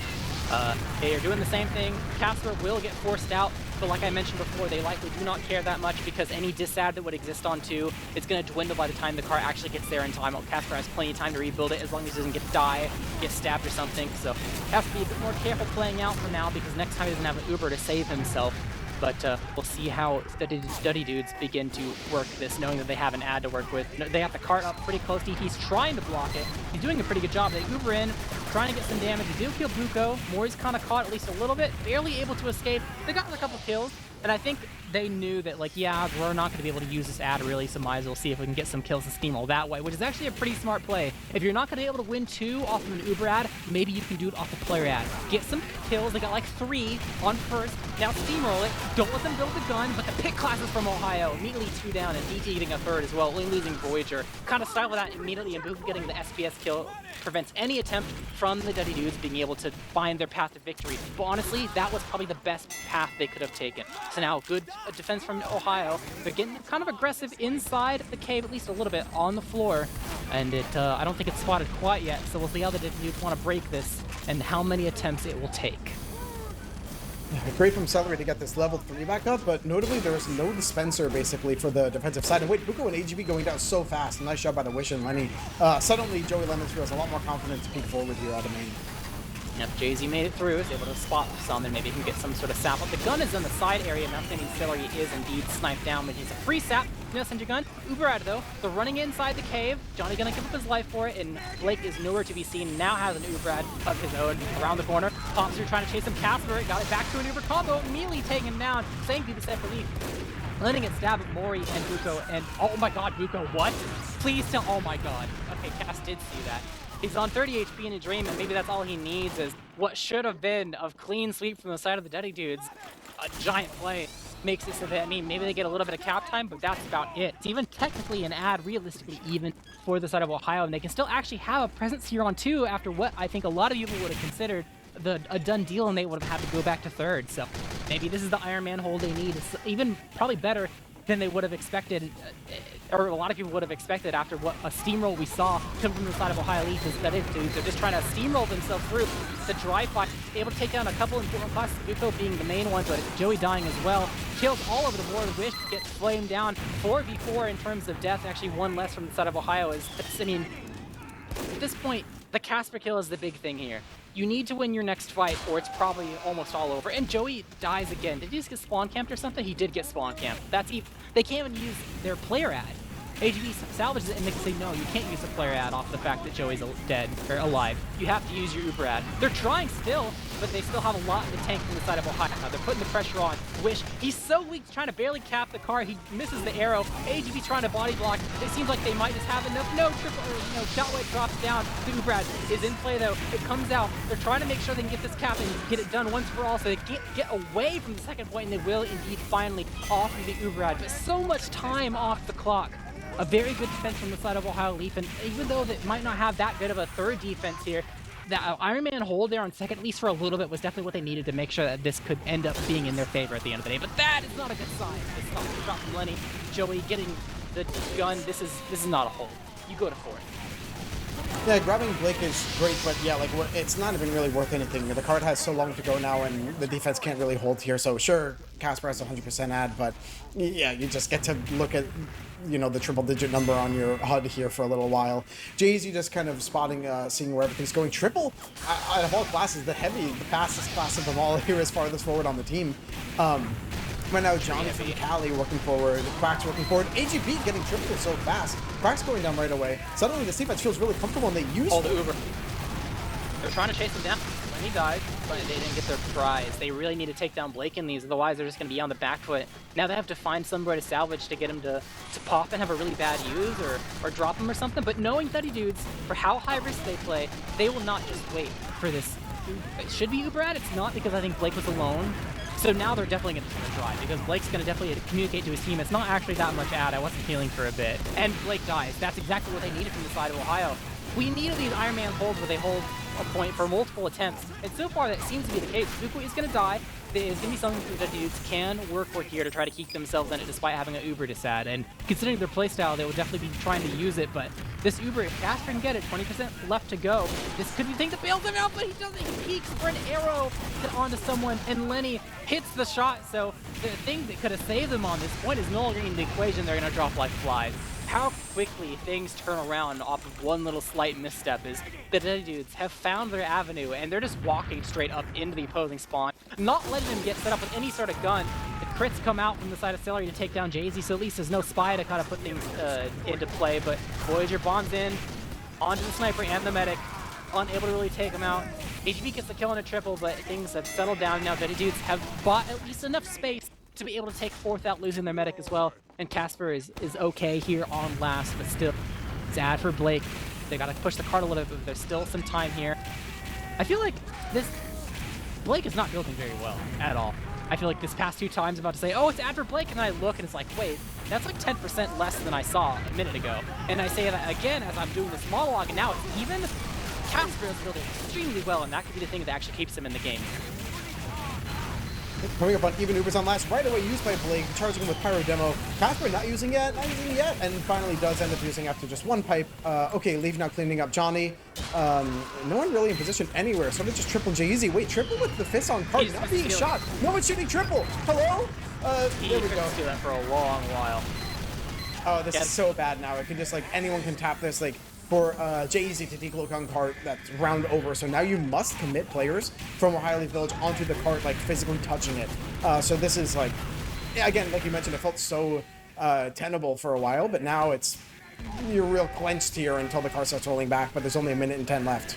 they are doing the same thing. Casper will get forced out, but like I mentioned before, they likely do not care that much because any disad that would exist on 2 is going to dwindle by the time the car actually gets there in time. Casper has plenty of time to rebuild it as long as he doesn't get stabbed or something. So has to be a bit more careful playing out for now because next time he doesn't have an Uber to save himself. But we'll see how Duddy dudes begin to work this, knowing that they have an ad to work with. They have the cart up pretty close. DT's trying to block it. He's doing a pretty good job. They Uber in, trying to get some damage. They do kill Buko. Mori's kind of caught at least a little bit, barely able to escape. They got a couple kills, and I think they knew that, like, yeah, we're not going to be able to use this ad really, so might as well see if we can get some kills and steamroll that way, which is actually a pretty smart play. If you're not going to be able to win 2 off of an Uber ad, maybe you can do it off the player ad. Get some kills. They got like 3 on first. Now steamroll it. Don't let them build the gun, but the pick classes from Ohio. Immediately 2 down and DT getting a 3rd as well, only losing Voyager. Kind of style that immediately, and Buka getting the SPS kill prevents any attempt from the Duddy dudes being able to find their path to victory. But honestly, that was probably the best path they could have taken. So now, good defense from Ohio. They're getting kind of aggressive inside the cave, at least a little bit, on the floor. And I don't think it's spotted quite yet, so we'll see how the dudes want to break this and how many attempts it will take. Yeah, great from Celery to get this level 3 back up, but notably there was no dispenser basically for the defensive side. And wait, Buko and AGB going down so fast. Nice job by the Wish and Lenny. Suddenly Joey Lemons feels a lot more confident to peek forward here out of main. Yep, Jay-Z made it through, is able to spot some, and maybe he can get some sort of sap. The gun is in the side area, now standing Celery is indeed sniped down, but he's a free sap. No send your gun. Uber out though. They're running inside the cave. Johnny gonna give up his life for it, and Blake is nowhere to be seen. Now has an Uber of his own around the corner. Pops are trying to chase him. Casper got it back to an Uber combo, immediately taking him down. Thank you to set for Leif. Letting it stab at Mori and Buko, and oh my god, Buko, what? Please tell, oh my god. Okay, Cass did see that. He's on 30 HP in a dream, and maybe that's all he needs is what should have been a clean sweep from the side of the Duddy dudes. A giant play makes it so that, I mean, maybe they get a little bit of cap time, but that's about it. It's even technically an ad, realistically, even for the side of Ohio, and they can still actually have a presence here on 2 after what I think a lot of people would have considered a done deal, and they would have had to go back to 3rd. So maybe this is the Iron Man hold they need. It's even probably better than they would have expected, or a lot of people would have expected after what a steamroll we saw come from the side of Ohio Leaf. Is that they're just trying to steamroll themselves through the dry fight, able to take down a couple important classes, Buko being the main one, but Joey dying as well. Kills all over the board. Wish gets flamed down. 4v4 in terms of death, actually 1 less from the side of Ohio. I mean, at this point, the Casper kill is the big thing here. You need to win your next fight, or it's probably almost all over. And Joey dies again. Did he just get spawn camped or something? He did get spawn camped. That's even, they can't even use their player ad. AGB salvages it, and they can say, no, you can't use the player ad off the fact that Joey's dead, or alive. You have to use your Uber ad. They're trying still, but they still have a lot in the tank from the side of Ohio. They're putting the pressure on Wish. He's so weak, trying to barely cap the car. He misses the arrow. AGB trying to body block. It seems like they might just have enough. No, Shotway drops down. The Uber ad is in play, though. It comes out. They're trying to make sure they can get this cap and get it done once for all, so they get away from the second point, and they will indeed finally off of the Uber ad. But so much time off the clock. A very good defense from the side of Ohio Leaf, and even though they might not have that good of a 3rd defense here, that Iron Man hold there on 2nd, at least for a little bit, was definitely what they needed to make sure that this could end up being in their favor at the end of the day. But that is not a good sign. It's not a good shot from Lenny. Joey getting the gun. This is not a hold. You go to 4th. Yeah, grabbing Blake is great, but yeah, like it's not even really worth anything. The card has so long to go now, and the defense can't really hold here. So sure, Casper has a 100% ad, but yeah, you just get to look at, you know, the triple-digit number on your HUD here for a little while. Jay-Z just kind of spotting, seeing where everything's going. Triple, out of all classes, the fastest class of them all here is farthest forward on the team. Right now, Johnny from Cali working forward, Quack's working forward, AGB getting triple so fast. Quack's going down right away. Suddenly, the defense feels really comfortable, and they use all the Uber. They're trying to chase him down. When he died, but they didn't get their prize. They really need to take down Blake in these, otherwise they're just going to be on the back foot. Now they have to find somewhere to salvage to get him to pop and have a really bad use, or drop him or something. But knowing Duddy dudes, for how high risk they play, they will not just wait for this. It should be Uber ad. It's not, because I think Blake was alone. So now they're definitely going to try, because Blake's going to definitely communicate to his team. It's not actually that much ad. I wasn't healing for a bit. And Blake dies. That's exactly what they needed from the side of Ohio. We needed these Iron Man holds where they hold a point for multiple attempts. And so far, that seems to be the case. Fuku is going to die. There's going to be something that the dudes can work for here to try to keep themselves in it despite having an Uber to sad. And considering their playstyle, they will definitely be trying to use it. But this Uber, if Casper can get it, 20% left to go. This could be the thing that bails him out, but he doesn't. He peeks for an arrow onto someone, and Lenny hits the shot. So the thing that could have saved them on this point is no longer in the equation. They're going to drop like flies. How quickly things turn around off of one little slight misstep is the Duddy dudes have found their avenue, and they're just walking straight up into the opposing spawn, not letting them get set up with any sort of gun. The crits come out from the side of Celery to take down Jay-Z, so at least there's no spy to kind of put things into play, but Voyager bombs in onto the sniper and the medic, unable to really take him out. HB gets the kill on a triple, but things have settled down now. Duddy dudes have bought at least enough space to be able to take fourth without losing their medic as well. And Casper is okay here on last, but still, it's ad for Blake. They gotta push the cart a little bit, but there's still some time here. I feel like Blake is not building very well at all. I feel like this past 2 times I'm about to say, oh, it's ad for Blake, and then I look and it's like, wait, that's like 10% less than I saw a minute ago. And I say that again as I'm doing this monologue, and now it's even. Casper is building extremely well, and that could be the thing that actually keeps him in the game. Coming up on even Ubers on last, right away used by Blake, charging with Pyro Demo. Casper not using it, and finally does end up using after just 1 pipe. Okay, Leif now cleaning up Johnny. No one really in position anywhere, so they just triple J-Easy. Wait, triple with the fist on cart, not being shot. No one's shooting triple. Hello? There we go. Do that for a long while. Oh, this is so bad now. It can just, like, anyone can tap this, like, for J-Easy to decloak on cart, that's round over. So now you must commit players from Ohio Leaf Village onto the cart, like physically touching it. So this is like, again, like you mentioned, it felt so tenable for a while, but now you're real clenched here until the car starts rolling back, but there's only 1 minute and 10 left.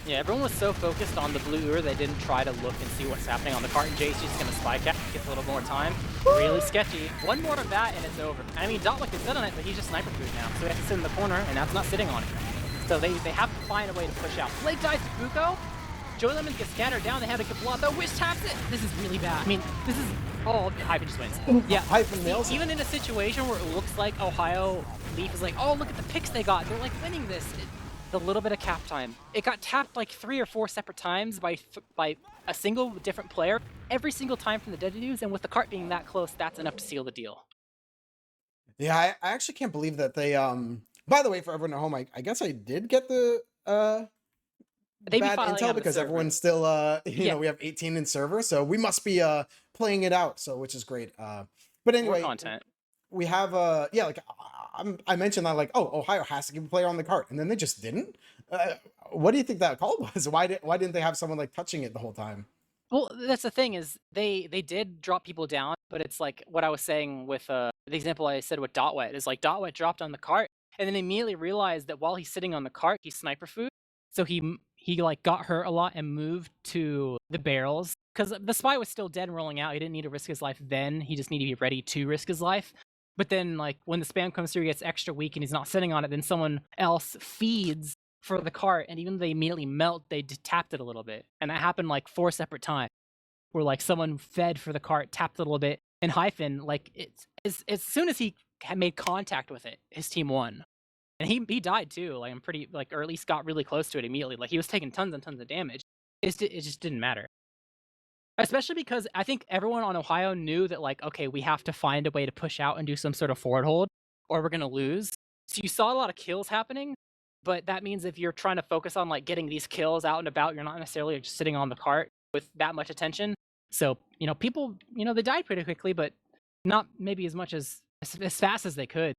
Yeah, everyone was so focused on the blue Ur, they didn't try to look and see what's happening on the cart, and Jay's just gonna spike it, gets a little more time. Really sketchy. 1 more of that and it's over. I mean, Dotlick is sit on it, but he's just sniper food now, so he has to sit in the corner, and that's not sitting on it. So they have to find a way to push out. Blake dies to Buko. Joey Lemons gets scattered down, they have to get blocked, though. Wish taps it! This is really bad. I mean, this is... Oh, Hyphen just wins. Yeah, Hyphen nails it. Even in a situation where it looks like Ohio Leaf is like, oh, look at the picks they got. They're like winning this. The little bit of cap time. It got tapped like 3 or 4 separate times by a single different player every single time from the Duddy dudes, and with the cart being that close, that's enough to seal the deal. Yeah, I actually can't believe that they by the way, for everyone at home, I guess I did get the bad intel because everyone's still you know, we have 18 in server, so we must be playing it out, so which is great. But anyway, more content. We have yeah, like I mentioned that, like, oh, Ohio has to keep a player on the cart, and then they just didn't. What do you think that call was? Why didn't they have someone like touching it the whole time? Well, that's the thing is they did drop people down, but it's like what I was saying with the example I said with Dotwet is like Dotwet dropped on the cart and then immediately realized that while he's sitting on the cart, he's sniper food. So he like got hurt a lot and moved to the barrels because the spy was still dead and rolling out. He didn't need to risk his life then. He just needed to be ready to risk his life. But then, like, when the spam comes through, he gets extra weak and he's not sitting on it, then someone else feeds for the cart, and even though they immediately melt, they tapped it a little bit. And that happened, like, 4 separate times, where, like, someone fed for the cart, tapped it a little bit, and Hyphen, like, as soon as he had made contact with it, his team won. And he died, too. Like, I'm pretty, like, or at least got really close to it immediately. Like, he was taking tons and tons of damage. It just didn't matter. Especially because I think everyone on Ohio knew that, like, okay, we have to find a way to push out and do some sort of forward hold, or we're going to lose. So you saw a lot of kills happening, but that means if you're trying to focus on, like, getting these kills out and about, you're not necessarily just sitting on the cart with that much attention. So, you know, people, you know, they died pretty quickly, but not maybe as much as fast as they could.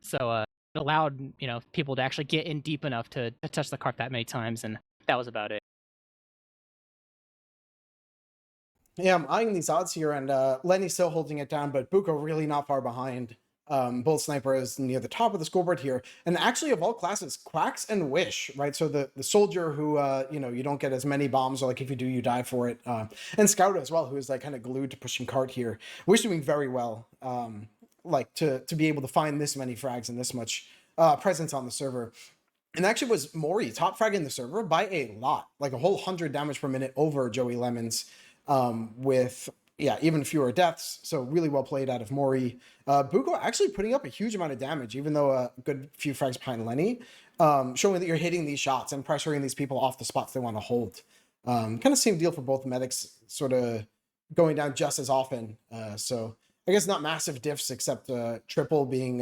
So it allowed, you know, people to actually get in deep enough to touch the cart that many times, and that was about it. Yeah, I'm eyeing these odds here, and Lenny's still holding it down, but Buko really not far behind. Bull Sniper is near the top of the scoreboard here, and actually of all classes, Quacks and Wish, right? So the soldier who, you know, you don't get as many bombs, or like if you do, you die for it, and Scout as well, who is like kind of glued to pushing cart here. Wish doing very well, like to be able to find this many frags and this much presence on the server. And actually was Mori top frag in the server by a lot, like a whole 100 damage per minute over Joey Lemons. With, yeah, even fewer deaths. So really well played out of Mori. Buko actually putting up a huge amount of damage, even though a good few frags behind Lenny, showing that you're hitting these shots and pressuring these people off the spots they want to hold. Kind of same deal for both medics, sort of going down just as often. So I guess not massive diffs, except triple being,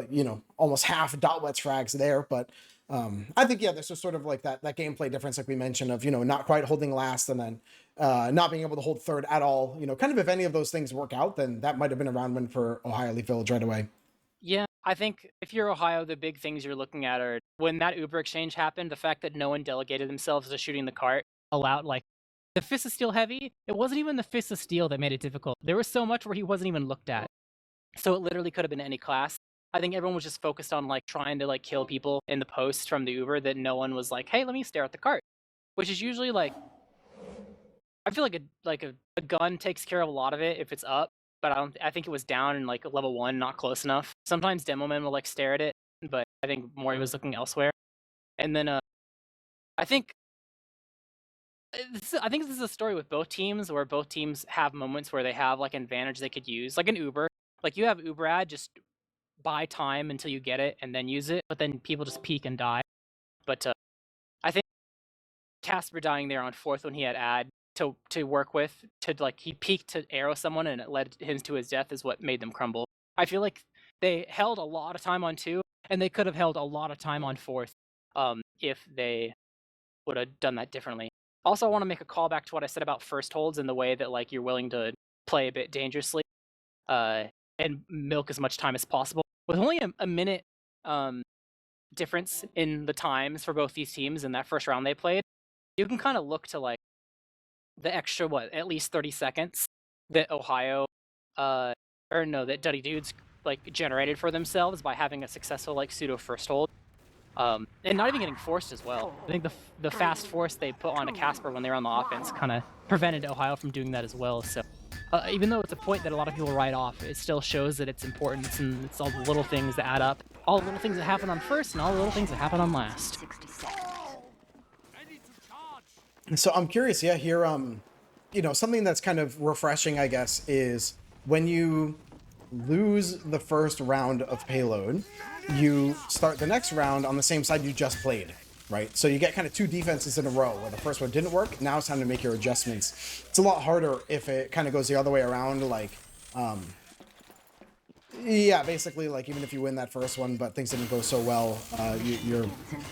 you know, almost half Dotwet's frags there, but I think, yeah, this was sort of like that gameplay difference, like we mentioned, of, you know, not quite holding last and then not being able to hold third at all. You know, kind of if any of those things work out, then that might have been a round win for Ohio Leaf Village right away. Yeah, I think if you're Ohio, the big things you're looking at are when that Uber exchange happened, the fact that no one delegated themselves to shooting the cart allowed, like, the Fist of Steel heavy. It wasn't even the Fist of Steel that made it difficult. There was so much where he wasn't even looked at. So it literally could have been any class. I think everyone was just focused on, like, trying to, like, kill people in the post from the Uber, that no one was like, hey, let me stare at the cart. Which is usually, like, I feel like a gun takes care of a lot of it if it's up, but I think it was down in like level 1, not close enough. Sometimes demo men will like stare at it, but I think Mori was looking elsewhere. And then I think I think this is a story with both teams where both teams have moments where they have like an advantage they could use, like an Uber. Like you have Uber ad, just buy time until you get it and then use it, but then people just peek and die. But I think Casper dying there on fourth when he had ad to work with, to like he peeked to arrow someone and it led him to his death is what made them crumble. I feel like they held a lot of time on two, and they could have held a lot of time on fourth, if they would have done that differently. Also, I want to make a call back to what I said about first holds and the way that like you're willing to play a bit dangerously, uh, and milk as much time as possible. With only a minute difference in the times for both these teams in that first round they played, you can kind of look to like the extra at least 30 seconds that Ohio or no, that Duddy dudes like generated for themselves by having a successful like pseudo first hold. And not even getting forced as well. I think the fast force they put on a Casper when they were on the offense kind of prevented Ohio from doing that as well. So even though it's a point that a lot of people write off, it still shows that it's important, and it's all the little things that add up. All the little things that happen on first and all the little things that happen on last. So I'm curious, yeah, here, you know, something that's kind of refreshing, I guess, is when you lose the first round of payload, you start the next round on the same side you just played, right? So you get kind of two defenses in a row where the first one didn't work. Now it's time to make your adjustments. It's a lot harder if it kind of goes the other way around, like, yeah, basically, like, even if you win that first one, but things didn't go so well, you're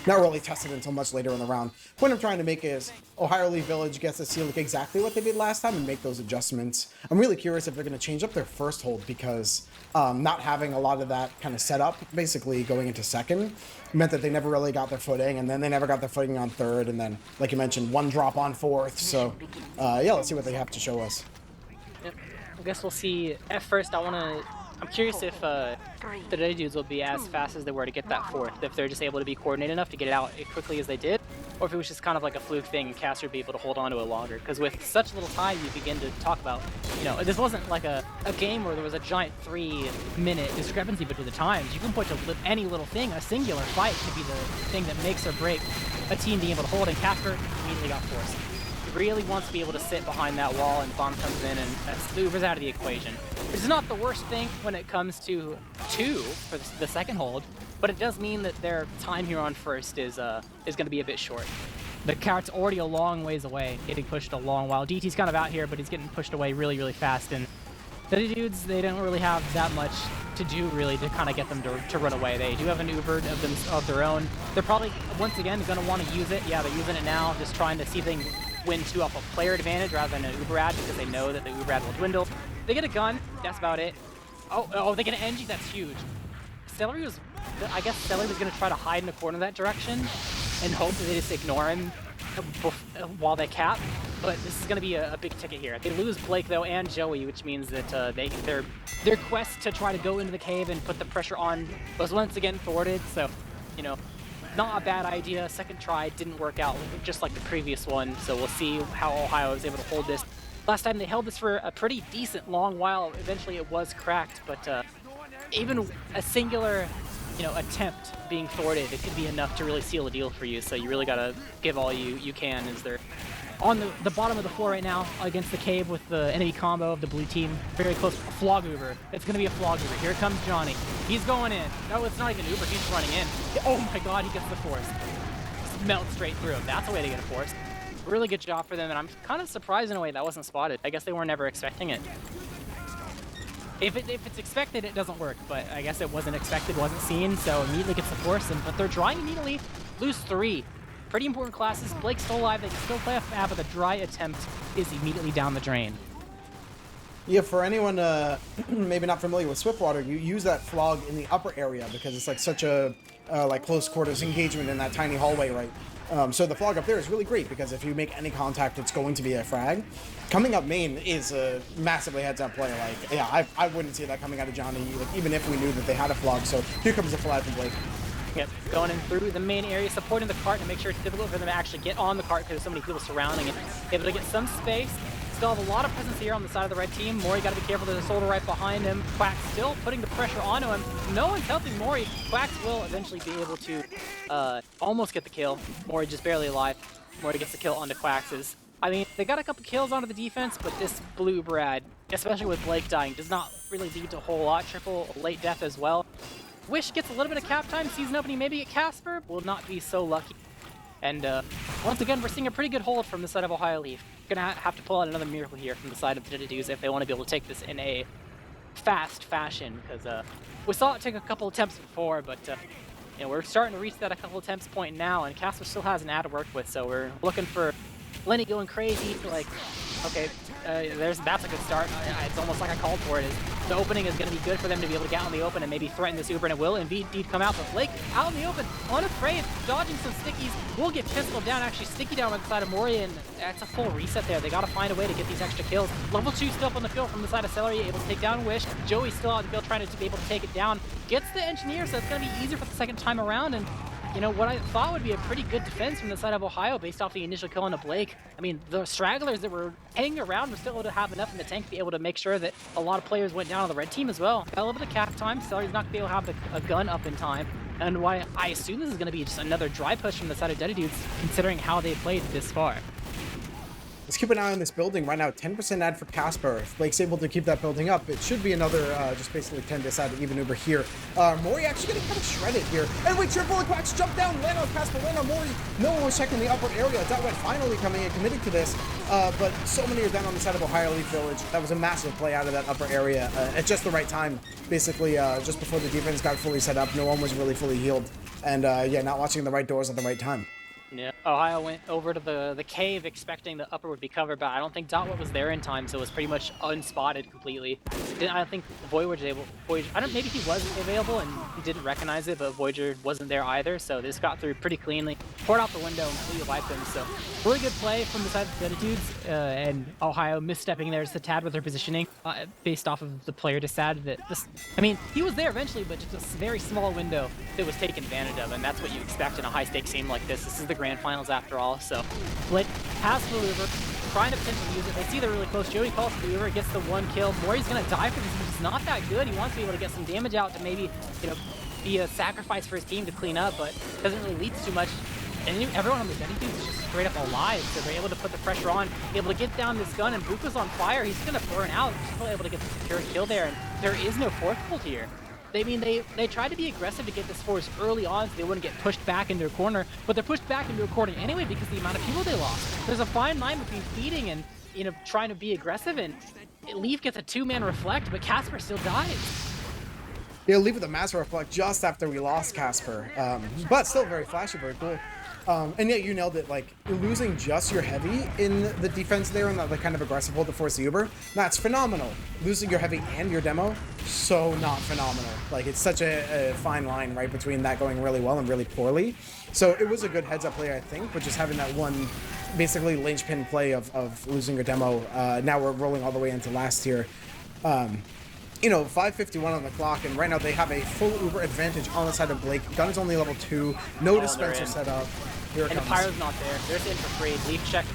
not really tested until much later in the round. Point I'm trying to make is Ohio Leaf Village gets to see like exactly what they did last time and make those adjustments. I'm really curious if they're going to change up their first hold, because not having a lot of that kind of set up, basically going into second, meant that they never really got their footing, and then they never got their footing on third, and then, like you mentioned, one drop on fourth. So, yeah, let's see what they have to show us. Yep. I guess we'll see. At first, I'm curious if the Duddy dudes will be as fast as they were to get that fourth, if they're just able to be coordinated enough to get it out as quickly as they did, or if it was just kind of like a fluke thing and Caster would be able to hold on to it longer. Because with such little time, you begin to talk about, you know, this wasn't like a game where there was a giant 3-minute discrepancy between the times. You can point to any little thing. A singular fight could be the thing that makes or breaks a team being able to hold, and Caster immediately got forced. Really wants to be able to sit behind that wall, and Bomb comes in and the Uber's out of the equation. Which is not the worst thing when it comes to 2 for the second hold, but it does mean that their time here on first is going to be a bit short. The carrot's already a long ways away, getting pushed a long while. DT's kind of out here, but he's getting pushed away really, really fast, and the dudes, they don't really have that much to do really to kind of get them to run away. They do have an Uber of their own. They're probably, once again, going to want to use it. Yeah, they're using it now, just trying to see if they can win 2 off a player advantage rather than an Uber ad, because they know that the Uber ad will dwindle. They get a gun, that's about it. Oh, they get an NG, that's huge. I guess Celery was going to try to hide in the corner that direction and hope that they just ignore him while they cap, but this is going to be a big ticket here. They lose Blake, though, and Joey, which means that their quest to try to go into the cave and put the pressure on was once again thwarted, so, you know, not a bad idea. Second try didn't work out, just like the previous one, so we'll see how Ohio is able to hold this. Last time they held this for a pretty decent long while. Eventually it was cracked, but even a singular, you know, attempt being thwarted, it could be enough to really seal the deal for you, so you really gotta give all you can. As they're on the bottom of the floor right now against the cave with the enemy combo of the blue team. Very close. Flog Uber. It's going to be a Flog Uber. Here comes Johnny. He's going in. No, it's not even Uber. He's running in. Oh my god, he gets the force. Just melt straight through him. That's a way to get a force. Really good job for them, and I'm kind of surprised in a way that wasn't spotted. I guess they were never expecting it. If it's expected, it doesn't work, but I guess it wasn't expected, wasn't seen, so immediately gets the force, but they're drying immediately. Lose 3. Pretty important classes. Blake's still alive. They can still play a fab, but the dry attempt is immediately down the drain. Yeah, for anyone maybe not familiar with Swiftwater, you use that flog in the upper area because it's like such a like close quarters engagement in that tiny hallway, right? So the flog up there is really great because if you make any contact, it's going to be a frag. Coming up main is a massively heads-up play. Like, yeah, I wouldn't see that coming out of Johnny, like, even if we knew that they had a flog. So here comes the flag from Blake. Yep, going in through the main area, supporting the cart to make sure it's difficult for them to actually get on the cart because there's so many people surrounding it. Able to get some space. Still have a lot of presence here on the side of the red team. Mori got to be careful. There's a soldier right behind him. Quack still putting the pressure onto him. No one's helping Mori. Quacks will eventually be able to almost get the kill. Mori just barely alive. Mori gets the kill onto Quax's. I mean, they got a couple kills onto the defense, but this blue Brad, especially with Blake dying, does not really lead to a whole lot. Triple late death as well. Wish gets a little bit of cap time. Season opening maybe get Casper. Will not be so lucky. And once again, we're seeing a pretty good hold from the side of Ohio Leaf. Gonna have to pull out another miracle here from the side of the Duddy if they want to be able to take this in a fast fashion, because we saw it take a couple attempts before, but you know, we're starting to reach that a couple attempts point now, and Casper still has an ad to work with, so we're looking for Lenny going crazy. Like, okay, that's a good start. It's almost like I called for it. The opening is going to be good for them to be able to get out in the open and maybe threaten this Uber, and it will indeed come out. But Blake out in the open, unafraid, dodging some stickies, will get pistoled down, actually sticky down on the side of Mori, and that's a full reset there. They got to find a way to get these extra kills. Level 2 still up on the field from the side of Celery, able to take down Wish. Joey's still out in the field trying to be able to take it down. Gets the Engineer, so it's going to be easier for the second time around, and you know, what I thought would be a pretty good defense from the side of Ohio based off the initial kill on Blake. I mean, the stragglers that were hanging around were still able to have enough in the tank to be able to make sure that a lot of players went down on the red team as well. Got a little bit of cap time. Celery's not going to be able to have a gun up in time. And why I assume this is going to be just another dry push from the side of Duddy Dudes, considering how they played this far. Let's keep an eye on this building right now. 10% ad for Casper. If Blake's able to keep that building up, it should be another just basically 10 decide even Uber here. Mori actually getting kind of shredded here. And wait, triple and Quacks jump down, land on Casper, land on Mori. No one was checking the upper area. That went finally coming and committing to this. But so many are down on the side of Ohio Leaf Village. That was a massive play out of that upper area at just the right time. Basically, just before the defense got fully set up, no one was really fully healed. And yeah, not watching the right doors at the right time. Yeah, Ohio went over to the cave expecting the upper would be covered, but I don't think Dotwet was there in time, so it was pretty much unspotted completely. I don't think Voyager was able. Maybe he was available and he didn't recognize it, but Voyager wasn't there either, so they just got through pretty cleanly, poured out the window and completely wiped them. So really good play from the side of the Attitudes, and Ohio misstepping there just a tad with their positioning, based off of the player decided that this. I mean, he was there eventually, but just a very small window that was taken advantage of, and that's what you expect in a high-stakes game like this. This is the grand finals after all, so Blake has the Uber, trying to potentially use it. They see they're really close. Joey calls for the Uber, gets the one kill. Mori's gonna die for this, which is not that good. He wants to be able to get some damage out to maybe, you know, be a sacrifice for his team to clean up, but doesn't really lead to too much. And everyone on the Duddy Dudes is just straight up alive, so they're able to put the pressure on, able to get down this gun, and Buka's on fire. He's gonna burn out. Still able to get the secure kill there, and there is no fourth ult here. They tried to be aggressive to get this force early on so they wouldn't get pushed back into a corner, but they're pushed back into a corner anyway because of the amount of people they lost. There's a fine line between feeding and, you know, trying to be aggressive, and Leif gets a 2-man reflect, but Casper still dies. Yeah, Leif with a massive reflect just after we lost Casper, but still very flashy, very cool. And yeah, you nailed it. Like, losing just your heavy in the defense there and the kind of aggressive hold to force the Uber, that's phenomenal. Losing your heavy and your demo, so not phenomenal. Like, it's such a fine line, right, between that going really well and really poorly. So it was a good heads-up play, I think, but just having that one basically linchpin play of losing your demo. Now we're rolling all the way into last here. You know, 5:51 on the clock, and right now they have a full Uber advantage on the side of Blake. Gun is only level 2, no dispenser set up. Here it and comes. the Pyro's not there. There's in for free. Leaf checked,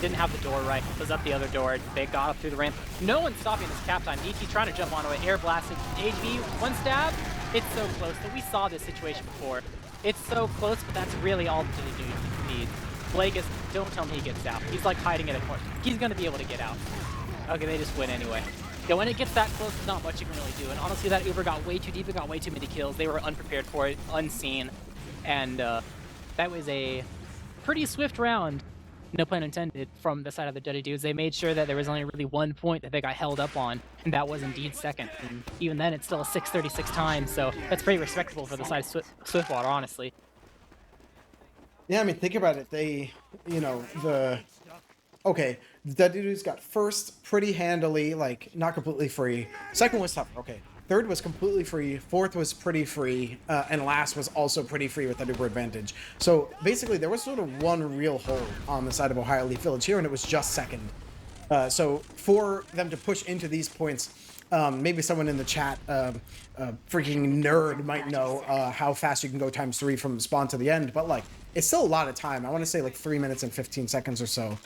didn't have the door right. Was up the other door. They got up through the ramp. No one's stopping this cap time. DT trying to jump onto it. Air blasted. HV, one stab. It's so close. But we saw this situation before. It's so close, but that's really all the dude needs. Blake is, don't tell me he gets out. He's like hiding in a corner. He's going to be able to get out. Okay, they just win anyway. Yeah, when it gets that close, there's not much you can really do. And honestly, that Uber got way too deep. It got way too many kills. They were unprepared for it, unseen. And that was a pretty swift round, no pun intended, from the side of the Duddy Dudes. They made sure that there was only really 1 point that they got held up on, and that was indeed second. And even then, it's still a 6:36 time, so that's pretty respectable for the side of Swiftwater, honestly. Yeah, I mean, think about it. They, you know, okay, the Duddy Dudes got first pretty handily, like, not completely free. Second was tougher, okay. Third was completely free. Fourth was pretty free. And last was also pretty free with that Uber advantage. So basically, there was sort of one real hold on the side of Ohio Leaf Village here, and it was just second. So for them to push into these points, maybe someone in the chat, freaking nerd might know how fast you can go ×3 from spawn to the end, but like, it's still a lot of time. I want to say like 3 minutes and 15 seconds or so.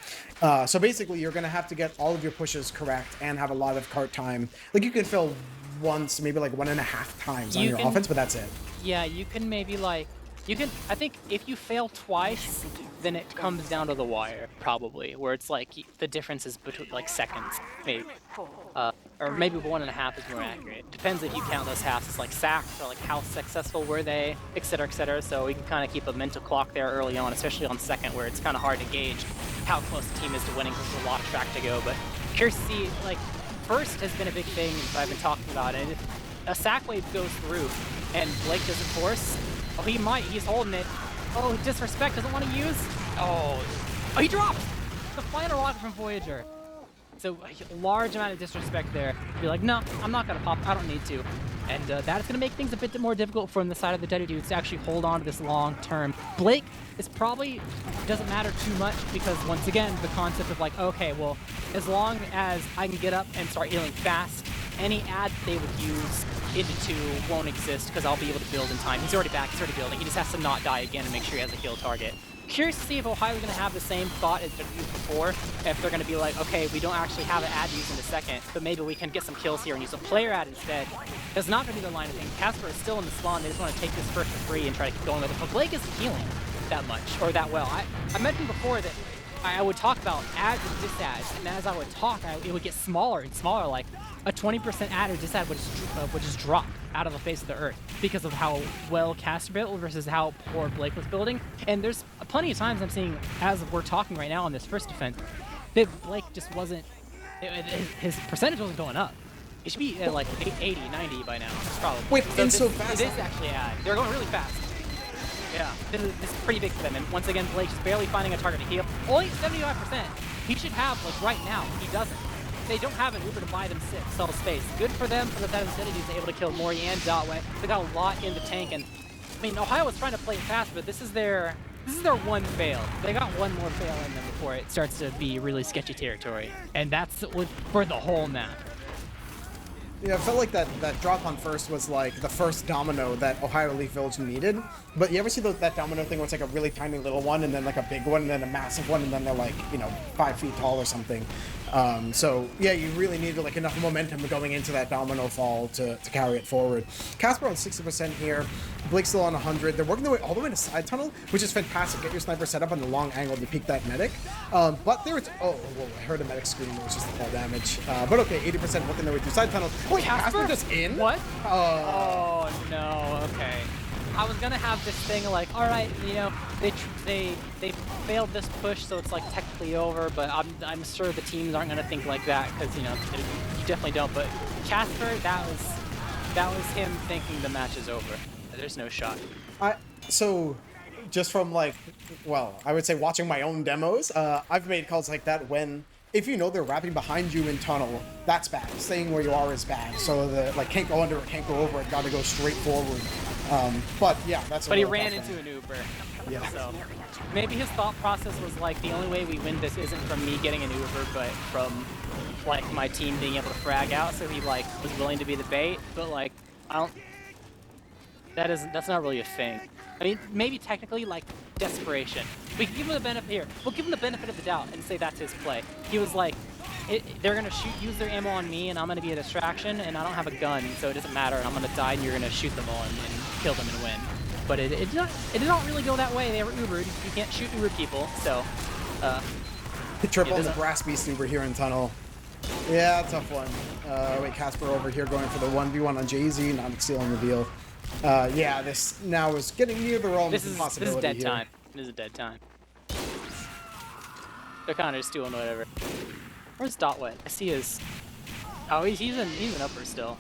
So basically, you're going to have to get all of your pushes correct and have a lot of cart time. Like, you can fill once, maybe like 1.5 times on your offense, but that's it. Yeah, you can maybe like, I think if you fail twice, then it comes down to the wire, probably, where it's like the difference is between like seconds, maybe. Or maybe 1.5 is more accurate. Depends if you count those halves as like sacks or like how successful were they, etc., etc. So we can kind of keep a mental clock there early on, especially on second, where it's kind of hard to gauge how close the team is to winning because there's a lot of track to go. But curious to see, like, first has been a big thing I've been talking about, and if a sack wave goes through and Blake doesn't force, oh, he might, he's holding it. Oh, disrespect, doesn't want to use. Oh, he dropped the final rocket from Voyager. So a large amount of disrespect there. Be like, no, I'm not gonna pop. I don't need to. And that is gonna make things a bit more difficult from the side of the Duddy dudes to actually hold on to this long term. Blake is probably doesn't matter too much because once again, the concept of like, okay, well, as long as I can get up and start healing fast, any ad they would use into 2 won't exist because I'll be able to build in time. He's already back, he's already building. He just has to not die again and make sure he has a heal target. Curious to see if Ohio's going to have the same thought as they've used before, if they're going to be like, okay, we don't actually have an ad to use in a second, but maybe we can get some kills here and use a player ad instead. That's not going to be their line of thing. Casper is still in the spawn, they just want to take this first for free and try to keep going with it, but Blake isn't healing that much, or that well. I mentioned before that I would talk about ads and disads, and as I would talk, it would get smaller and smaller, like a 20% ad or disad would just drop out of the face of the earth because of how well Casper built versus how poor Blake was building. And there's plenty of times I'm seeing, as we're talking right now on this first defense, that Blake just wasn't, his percentage wasn't going up. It should be at like 80, 90 by now, probably. Wait, and so fast. It is actually ad. They're going really fast. Yeah, this is pretty big for them. And once again, Blake just barely finding a target to heal. Only 75%. He should have, like right now, he doesn't. They don't have an Uber to buy themselves space. Good for them for the side of the Duddy able to kill Mori and Dotway. They got a lot in the tank, and I mean, Ohio was trying to play it fast, but this is their one fail. They got one more fail in them before it starts to be really sketchy territory, and that's for the whole map. Yeah, I felt like that drop on first was like the first domino that Ohio Leaf Village needed. But you ever see that domino thing where it's like a really tiny little one and then like a big one and then a massive one and then they're like, you know, 5 feet tall or something. So yeah, you really needed like enough momentum going into that domino fall to carry it forward. Casper on 60% here. Blake's still on 100. They're working their way all the way to side tunnel, which is fantastic. Get your sniper set up on the long angle to peek that medic. But there it's, oh, whoa, I heard a medic scream. It was just the fall damage. But okay, 80% working their way through side tunnel. Wait, Casper just in? What? Oh no, okay. I was gonna have this thing like, all right, you know, they failed this push, so it's like technically over. But I'm sure the teams aren't gonna think like that because you know you definitely don't. But Casper, that was him thinking the match is over. There's no shot. So just from like, well, I would say watching my own demos, I've made calls like that when. If you know they're wrapping behind you in tunnel, that's bad. Staying where you are is bad. So the like can't go under it, can't go over it, gotta go straight forward. But yeah, that's. But he ran into an Uber. Yeah. So maybe his thought process was like, the only way we win this isn't from me getting an Uber, but from like my team being able to frag out. So he like was willing to be the bait. But like, that's not really a thing. I mean, maybe technically like desperation. We can give him the benefit here. We'll give him the benefit of the doubt and say that's his play. He was like, they're gonna use their ammo on me, and I'm gonna be a distraction, and I don't have a gun, so it doesn't matter. And I'm gonna die, and you're gonna shoot them all and kill them and win. But it did not really go that way. They were Ubered. You can't shoot Uber people, so. Triple the Brass Beast Uber here in tunnel. Yeah, tough one. Wait, Casper over here going for the 1v1 on Jay-Z, not stealing the deal. Yeah, this now is getting near the realm of possibility. This is dead here. time. This is a dead time. They're kind of just doing whatever. Where's Dotwet? I see his. Oh, he's an upper still.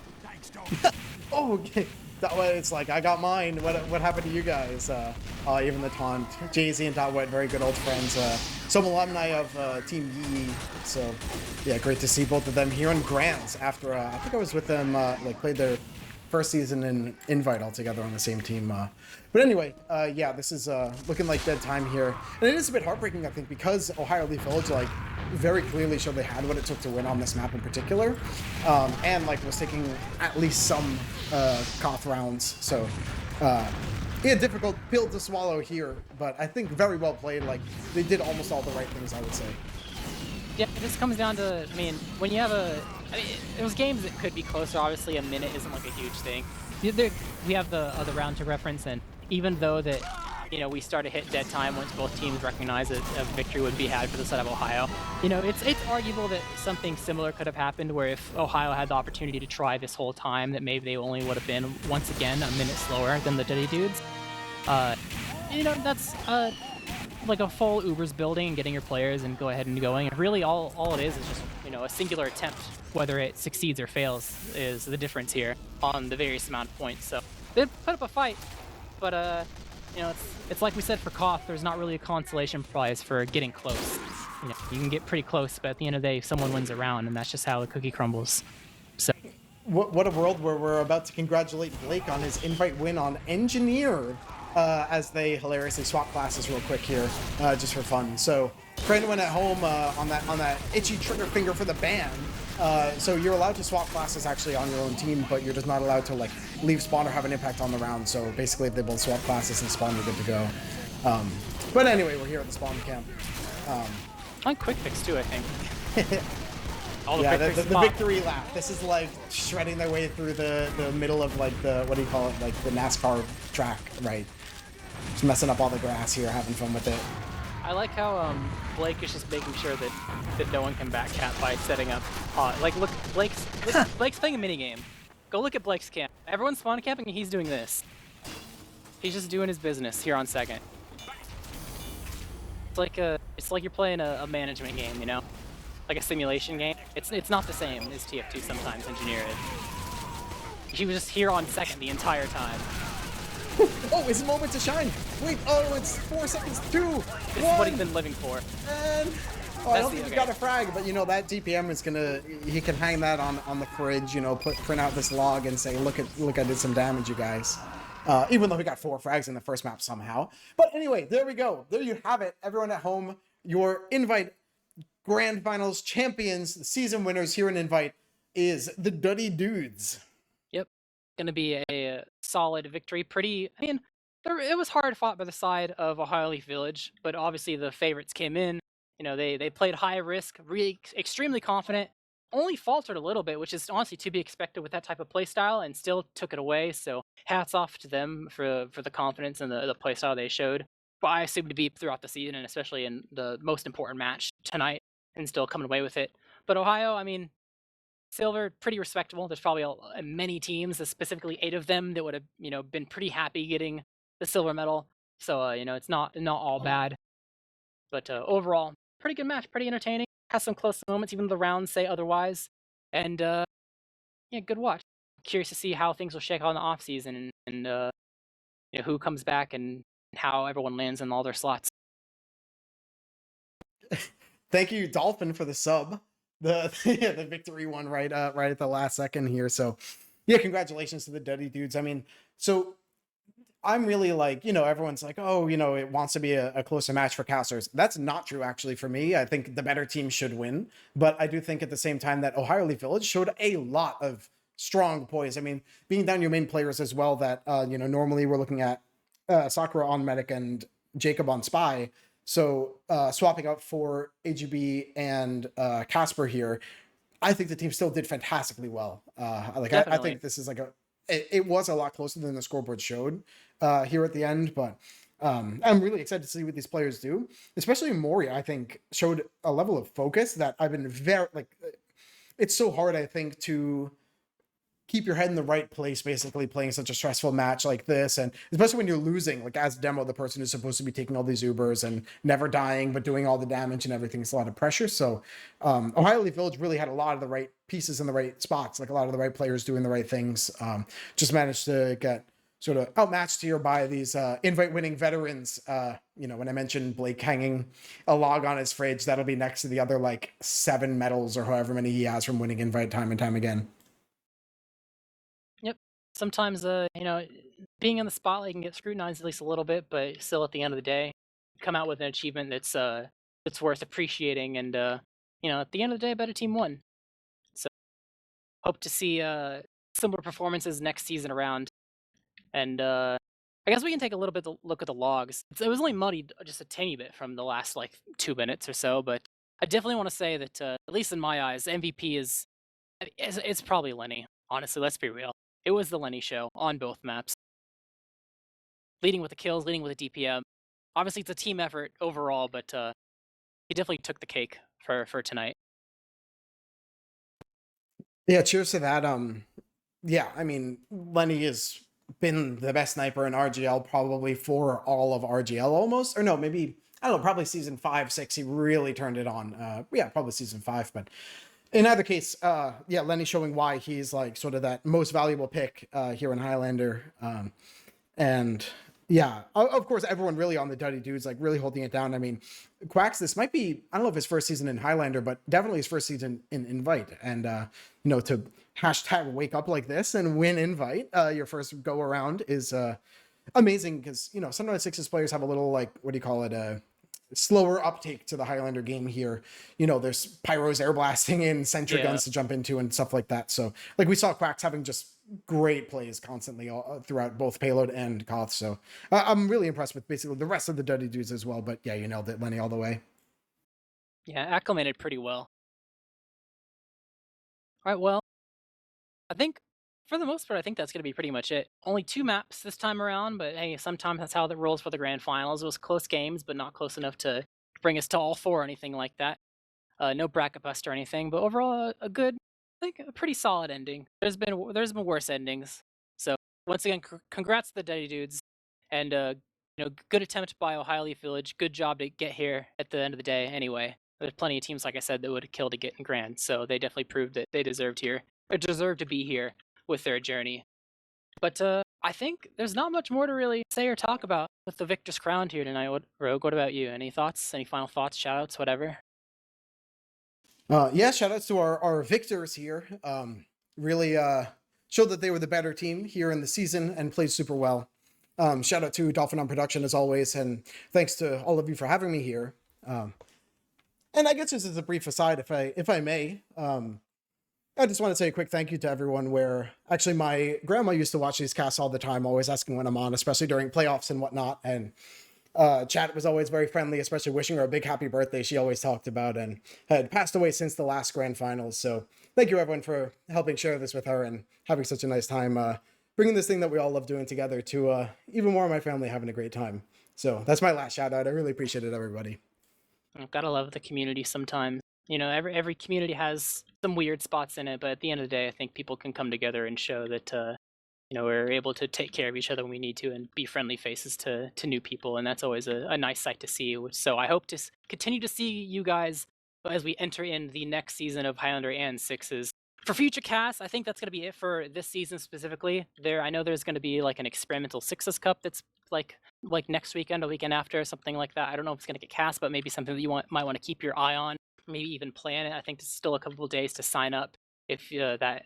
Oh, okay. Dotwet, it's like I got mine. What happened to you guys? Even the taunt. Jay-Z and Dotwet, very good old friends. Some alumni of Team Yee. So yeah, great to see both of them here in Grants after I think I was with them like played their first season in Invite all together on the same team. But anyway, yeah, this is looking like dead time here. And it is a bit heartbreaking, I think, because Ohio Leaf Village, like, very clearly showed they had what it took to win on this map in particular, and like was taking at least some Koth rounds. So yeah, difficult pill to swallow here, but I think very well played. Like they did almost all the right things, I would say. Yeah, it just comes down to, I mean, when you have I mean, those games that could be closer, obviously a minute isn't like a huge thing. We have the other round to reference, and even though that, you know, we start to hit dead time once both teams recognize that a victory would be had for the side of Ohio, you know, it's arguable that something similar could have happened where if Ohio had the opportunity to try this whole time, that maybe they only would have been, once again, a minute slower than the Duddy dudes. You know, that's like a full Uber's building and getting your players and go ahead and going. And really all it is just, you know, a singular attempt. Whether it succeeds or fails is the difference here on the various amount of points. So they put up a fight, but you know, it's like we said for Koth, there's not really a consolation prize for getting close. You know, you can get pretty close, but at the end of the day, someone wins a round, and that's just how the cookie crumbles. So What a world where we're about to congratulate Blake on his invite win on Engineer, as they hilariously swap classes real quick here, just for fun. So for anyone at home on that itchy trigger finger for the ban, so you're allowed to swap classes actually on your own team, but you're just not allowed to like leave spawn or have an impact on the round. So basically, if they both swap classes and spawn, you're good to go. But anyway, we're here at the spawn camp. on quick fix too, I think. All the Yeah, quick the fixes pop. victory lap. This is like shredding their way through the middle of like the, what do you call it, like the NASCAR track, right? Just messing up all the grass here, having fun with it. I like how Blake is just making sure that no one can backcap by setting up. Like look, Blake's playing a mini game. Go look at Blake's camp. Everyone's spawn camping and he's doing this. He's just doing his business here on second. It's like you're playing a management game, you know, like a simulation game. It's not the same as TF2 sometimes. Engineer it. He was just here on second the entire time. Oh, it's a moment to shine. Wait, oh, it's 4 seconds. 2, 1. This is what he's been living for. And I don't think he got a frag, but you know that DPM is gonna. He can hang that on the fridge. You know, print out this log and say, look, I did some damage, you guys. Even though he got 4 frags in the first map somehow. But anyway, there we go. There you have it. Everyone at home, your invite grand finals champions, the season winners here in invite is the Duddy Dudes. Going to be a solid victory. I mean, it was hard fought by the side of Ohio Leaf Village, but obviously the favorites came in. You know, they played high risk, really extremely confident, only faltered a little bit, which is honestly to be expected with that type of play style, and still took it away. So hats off to them for the confidence and the play style they showed. But I assume to be throughout the season, and especially in the most important match tonight, and still coming away with it. But Ohio, I mean, silver, pretty respectable. There's probably many teams, specifically 8 of them, that would have, you know, been pretty happy getting the silver medal. So, you know, it's not all bad. But overall, pretty good match, pretty entertaining. Has some close moments, even the rounds say otherwise. And yeah, good watch. Curious to see how things will shake out in the off season and you know, who comes back and how everyone lands in all their slots. Thank you, Dolphin, for the sub. The victory one right at the last second here. So yeah, congratulations to the Duddy Dudes. I mean, so I'm really like, you know, everyone's like, oh, you know, it wants to be a closer match for casters. That's not true, actually, for me. I think the better team should win. But I do think at the same time that Ohio Leaf Village showed a lot of strong poise. I mean, being down your main players as well, that, you know, normally we're looking at Sakura on Medic and Jacob on Spy. So swapping out for AGB and Casper here, I think the team still did fantastically well. I think this is like it was a lot closer than the scoreboard showed here at the end, but I'm really excited to see what these players do. Especially Mori, I think, showed a level of focus that I've been it's so hard, I think, to keep your head in the right place, basically playing such a stressful match like this. And especially when you're losing, like as Demo, the person who's supposed to be taking all these Ubers and never dying, but doing all the damage and everything, it's a lot of pressure. So Ohio Leaf Village really had a lot of the right pieces in the right spots, like a lot of the right players doing the right things. Just managed to get sort of outmatched here by these invite winning veterans. You know, when I mentioned Blake hanging a log on his fridge, that'll be next to the other like 7 medals or however many he has from winning invite time and time again. Sometimes, you know, being in the spotlight can get scrutinized at least a little bit, but still at the end of the day, come out with an achievement that's worth appreciating and at the end of the day, a better team won. So hope to see similar performances next season around. And I guess we can take a little bit of look at the logs. It was only muddied just a tiny bit from the last like 2 minutes or so, but I definitely want to say that at least in my eyes, MVP is it's probably Lenny. Honestly, let's be real. It was the Lenny show on both maps, leading with the kills, leading with the DPM. Obviously, it's a team effort overall, but he definitely took the cake for tonight. Yeah, cheers to that. Yeah, I mean, Lenny has been the best sniper in RGL probably for all of RGL almost, or no, maybe I don't know, probably season 5, 6. He really turned it on. Yeah, probably season 5, but in either case, yeah, Lenny showing why he's like sort of that most valuable pick here in Highlander. And yeah, of course, everyone really on the Duddy dudes, like really holding it down. I mean, Quacks, this might be, I don't know if his first season in Highlander, but definitely his first season in Invite. And, to hashtag wake up like this and win Invite, your first go around is amazing because, sometimes Sixes players have a little, like, what do you call it? Slower uptake to the Highlander game here. There's pyros air blasting and sentry guns to jump into and stuff like that. So, like, we saw Quacks having just great plays constantly throughout both payload and Koth. So I'm really impressed with basically the rest of the Duddy dudes as well. But yeah, you nailed it, Lenny, all the way. Yeah, acclimated pretty well. All right, well, I think for the most part, I think that's going to be pretty much it. Only 2 maps this time around, but hey, sometimes that's how it rolls for the grand finals. It was close games, but not close enough to bring us to all 4 or anything like that. No bracket bust or anything, but overall a good, I think a pretty solid ending. There's been worse endings. So once again, congrats to the Duddy dudes, and good attempt by Ohio Leaf Village. Good job to get here at the end of the day. Anyway, there's plenty of teams, like I said, that would have killed to get in grand. So they definitely proved that they deserved to be here with their journey. But I think there's not much more to really say or talk about with the victor's crowned here tonight. Rogue, what about you? Any thoughts? Any final thoughts? Shoutouts? Whatever. Yeah, shout outs to our victors here. Really showed that they were the better team here in the season and played super well. Shout out to Dolphin on production as always, and thanks to all of you for having me here. And I guess just as a brief aside, if I may, I just want to say a quick thank you to everyone. Where actually my grandma used to watch these casts all the time, always asking when I'm on, especially during playoffs and whatnot. And chat was always very friendly, especially wishing her a big happy birthday. She always talked about, and had passed away since the last grand finals. So thank you everyone for helping share this with her and having such a nice time bringing this thing that we all love doing together to even more of my family having a great time. So that's my last shout out. I really appreciate it, everybody. I've gotta love the community sometimes. Every community has some weird spots in it, but at the end of the day, I think people can come together and show that we're able to take care of each other when we need to and be friendly faces to new people, and that's always a nice sight to see. So I hope to continue to see you guys as we enter in the next season of Highlander and Sixes. For future casts, I think that's going to be it for this season specifically. I know there's going to be like an experimental Sixes Cup that's like next weekend or weekend after, something like that. I don't know if it's going to get cast, but maybe something that you might want to keep your eye on, maybe even plan it. I think there's still a couple of days to sign up if that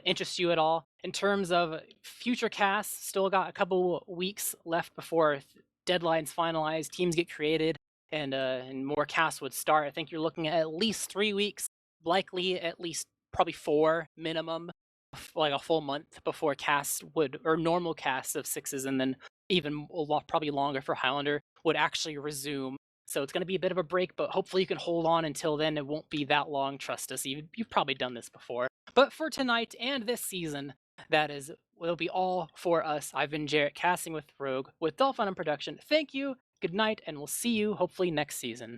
interests you at all. In terms of future casts, still got a couple weeks left before deadlines finalized, teams get created, and more casts would start. I think you're looking at least 3 weeks, likely at least probably 4 minimum, like a full month before casts or normal casts of Sixes, and then even a lot, probably longer for Highlander, would actually resume. So it's going to be a bit of a break, but hopefully you can hold on until then. It won't be that long. Trust us. You've probably done this before. But for tonight and this season, will be all for us. I've been Jarrett, casting with Rogue, with Dolphin on production. Thank you, good night, and we'll see you hopefully next season.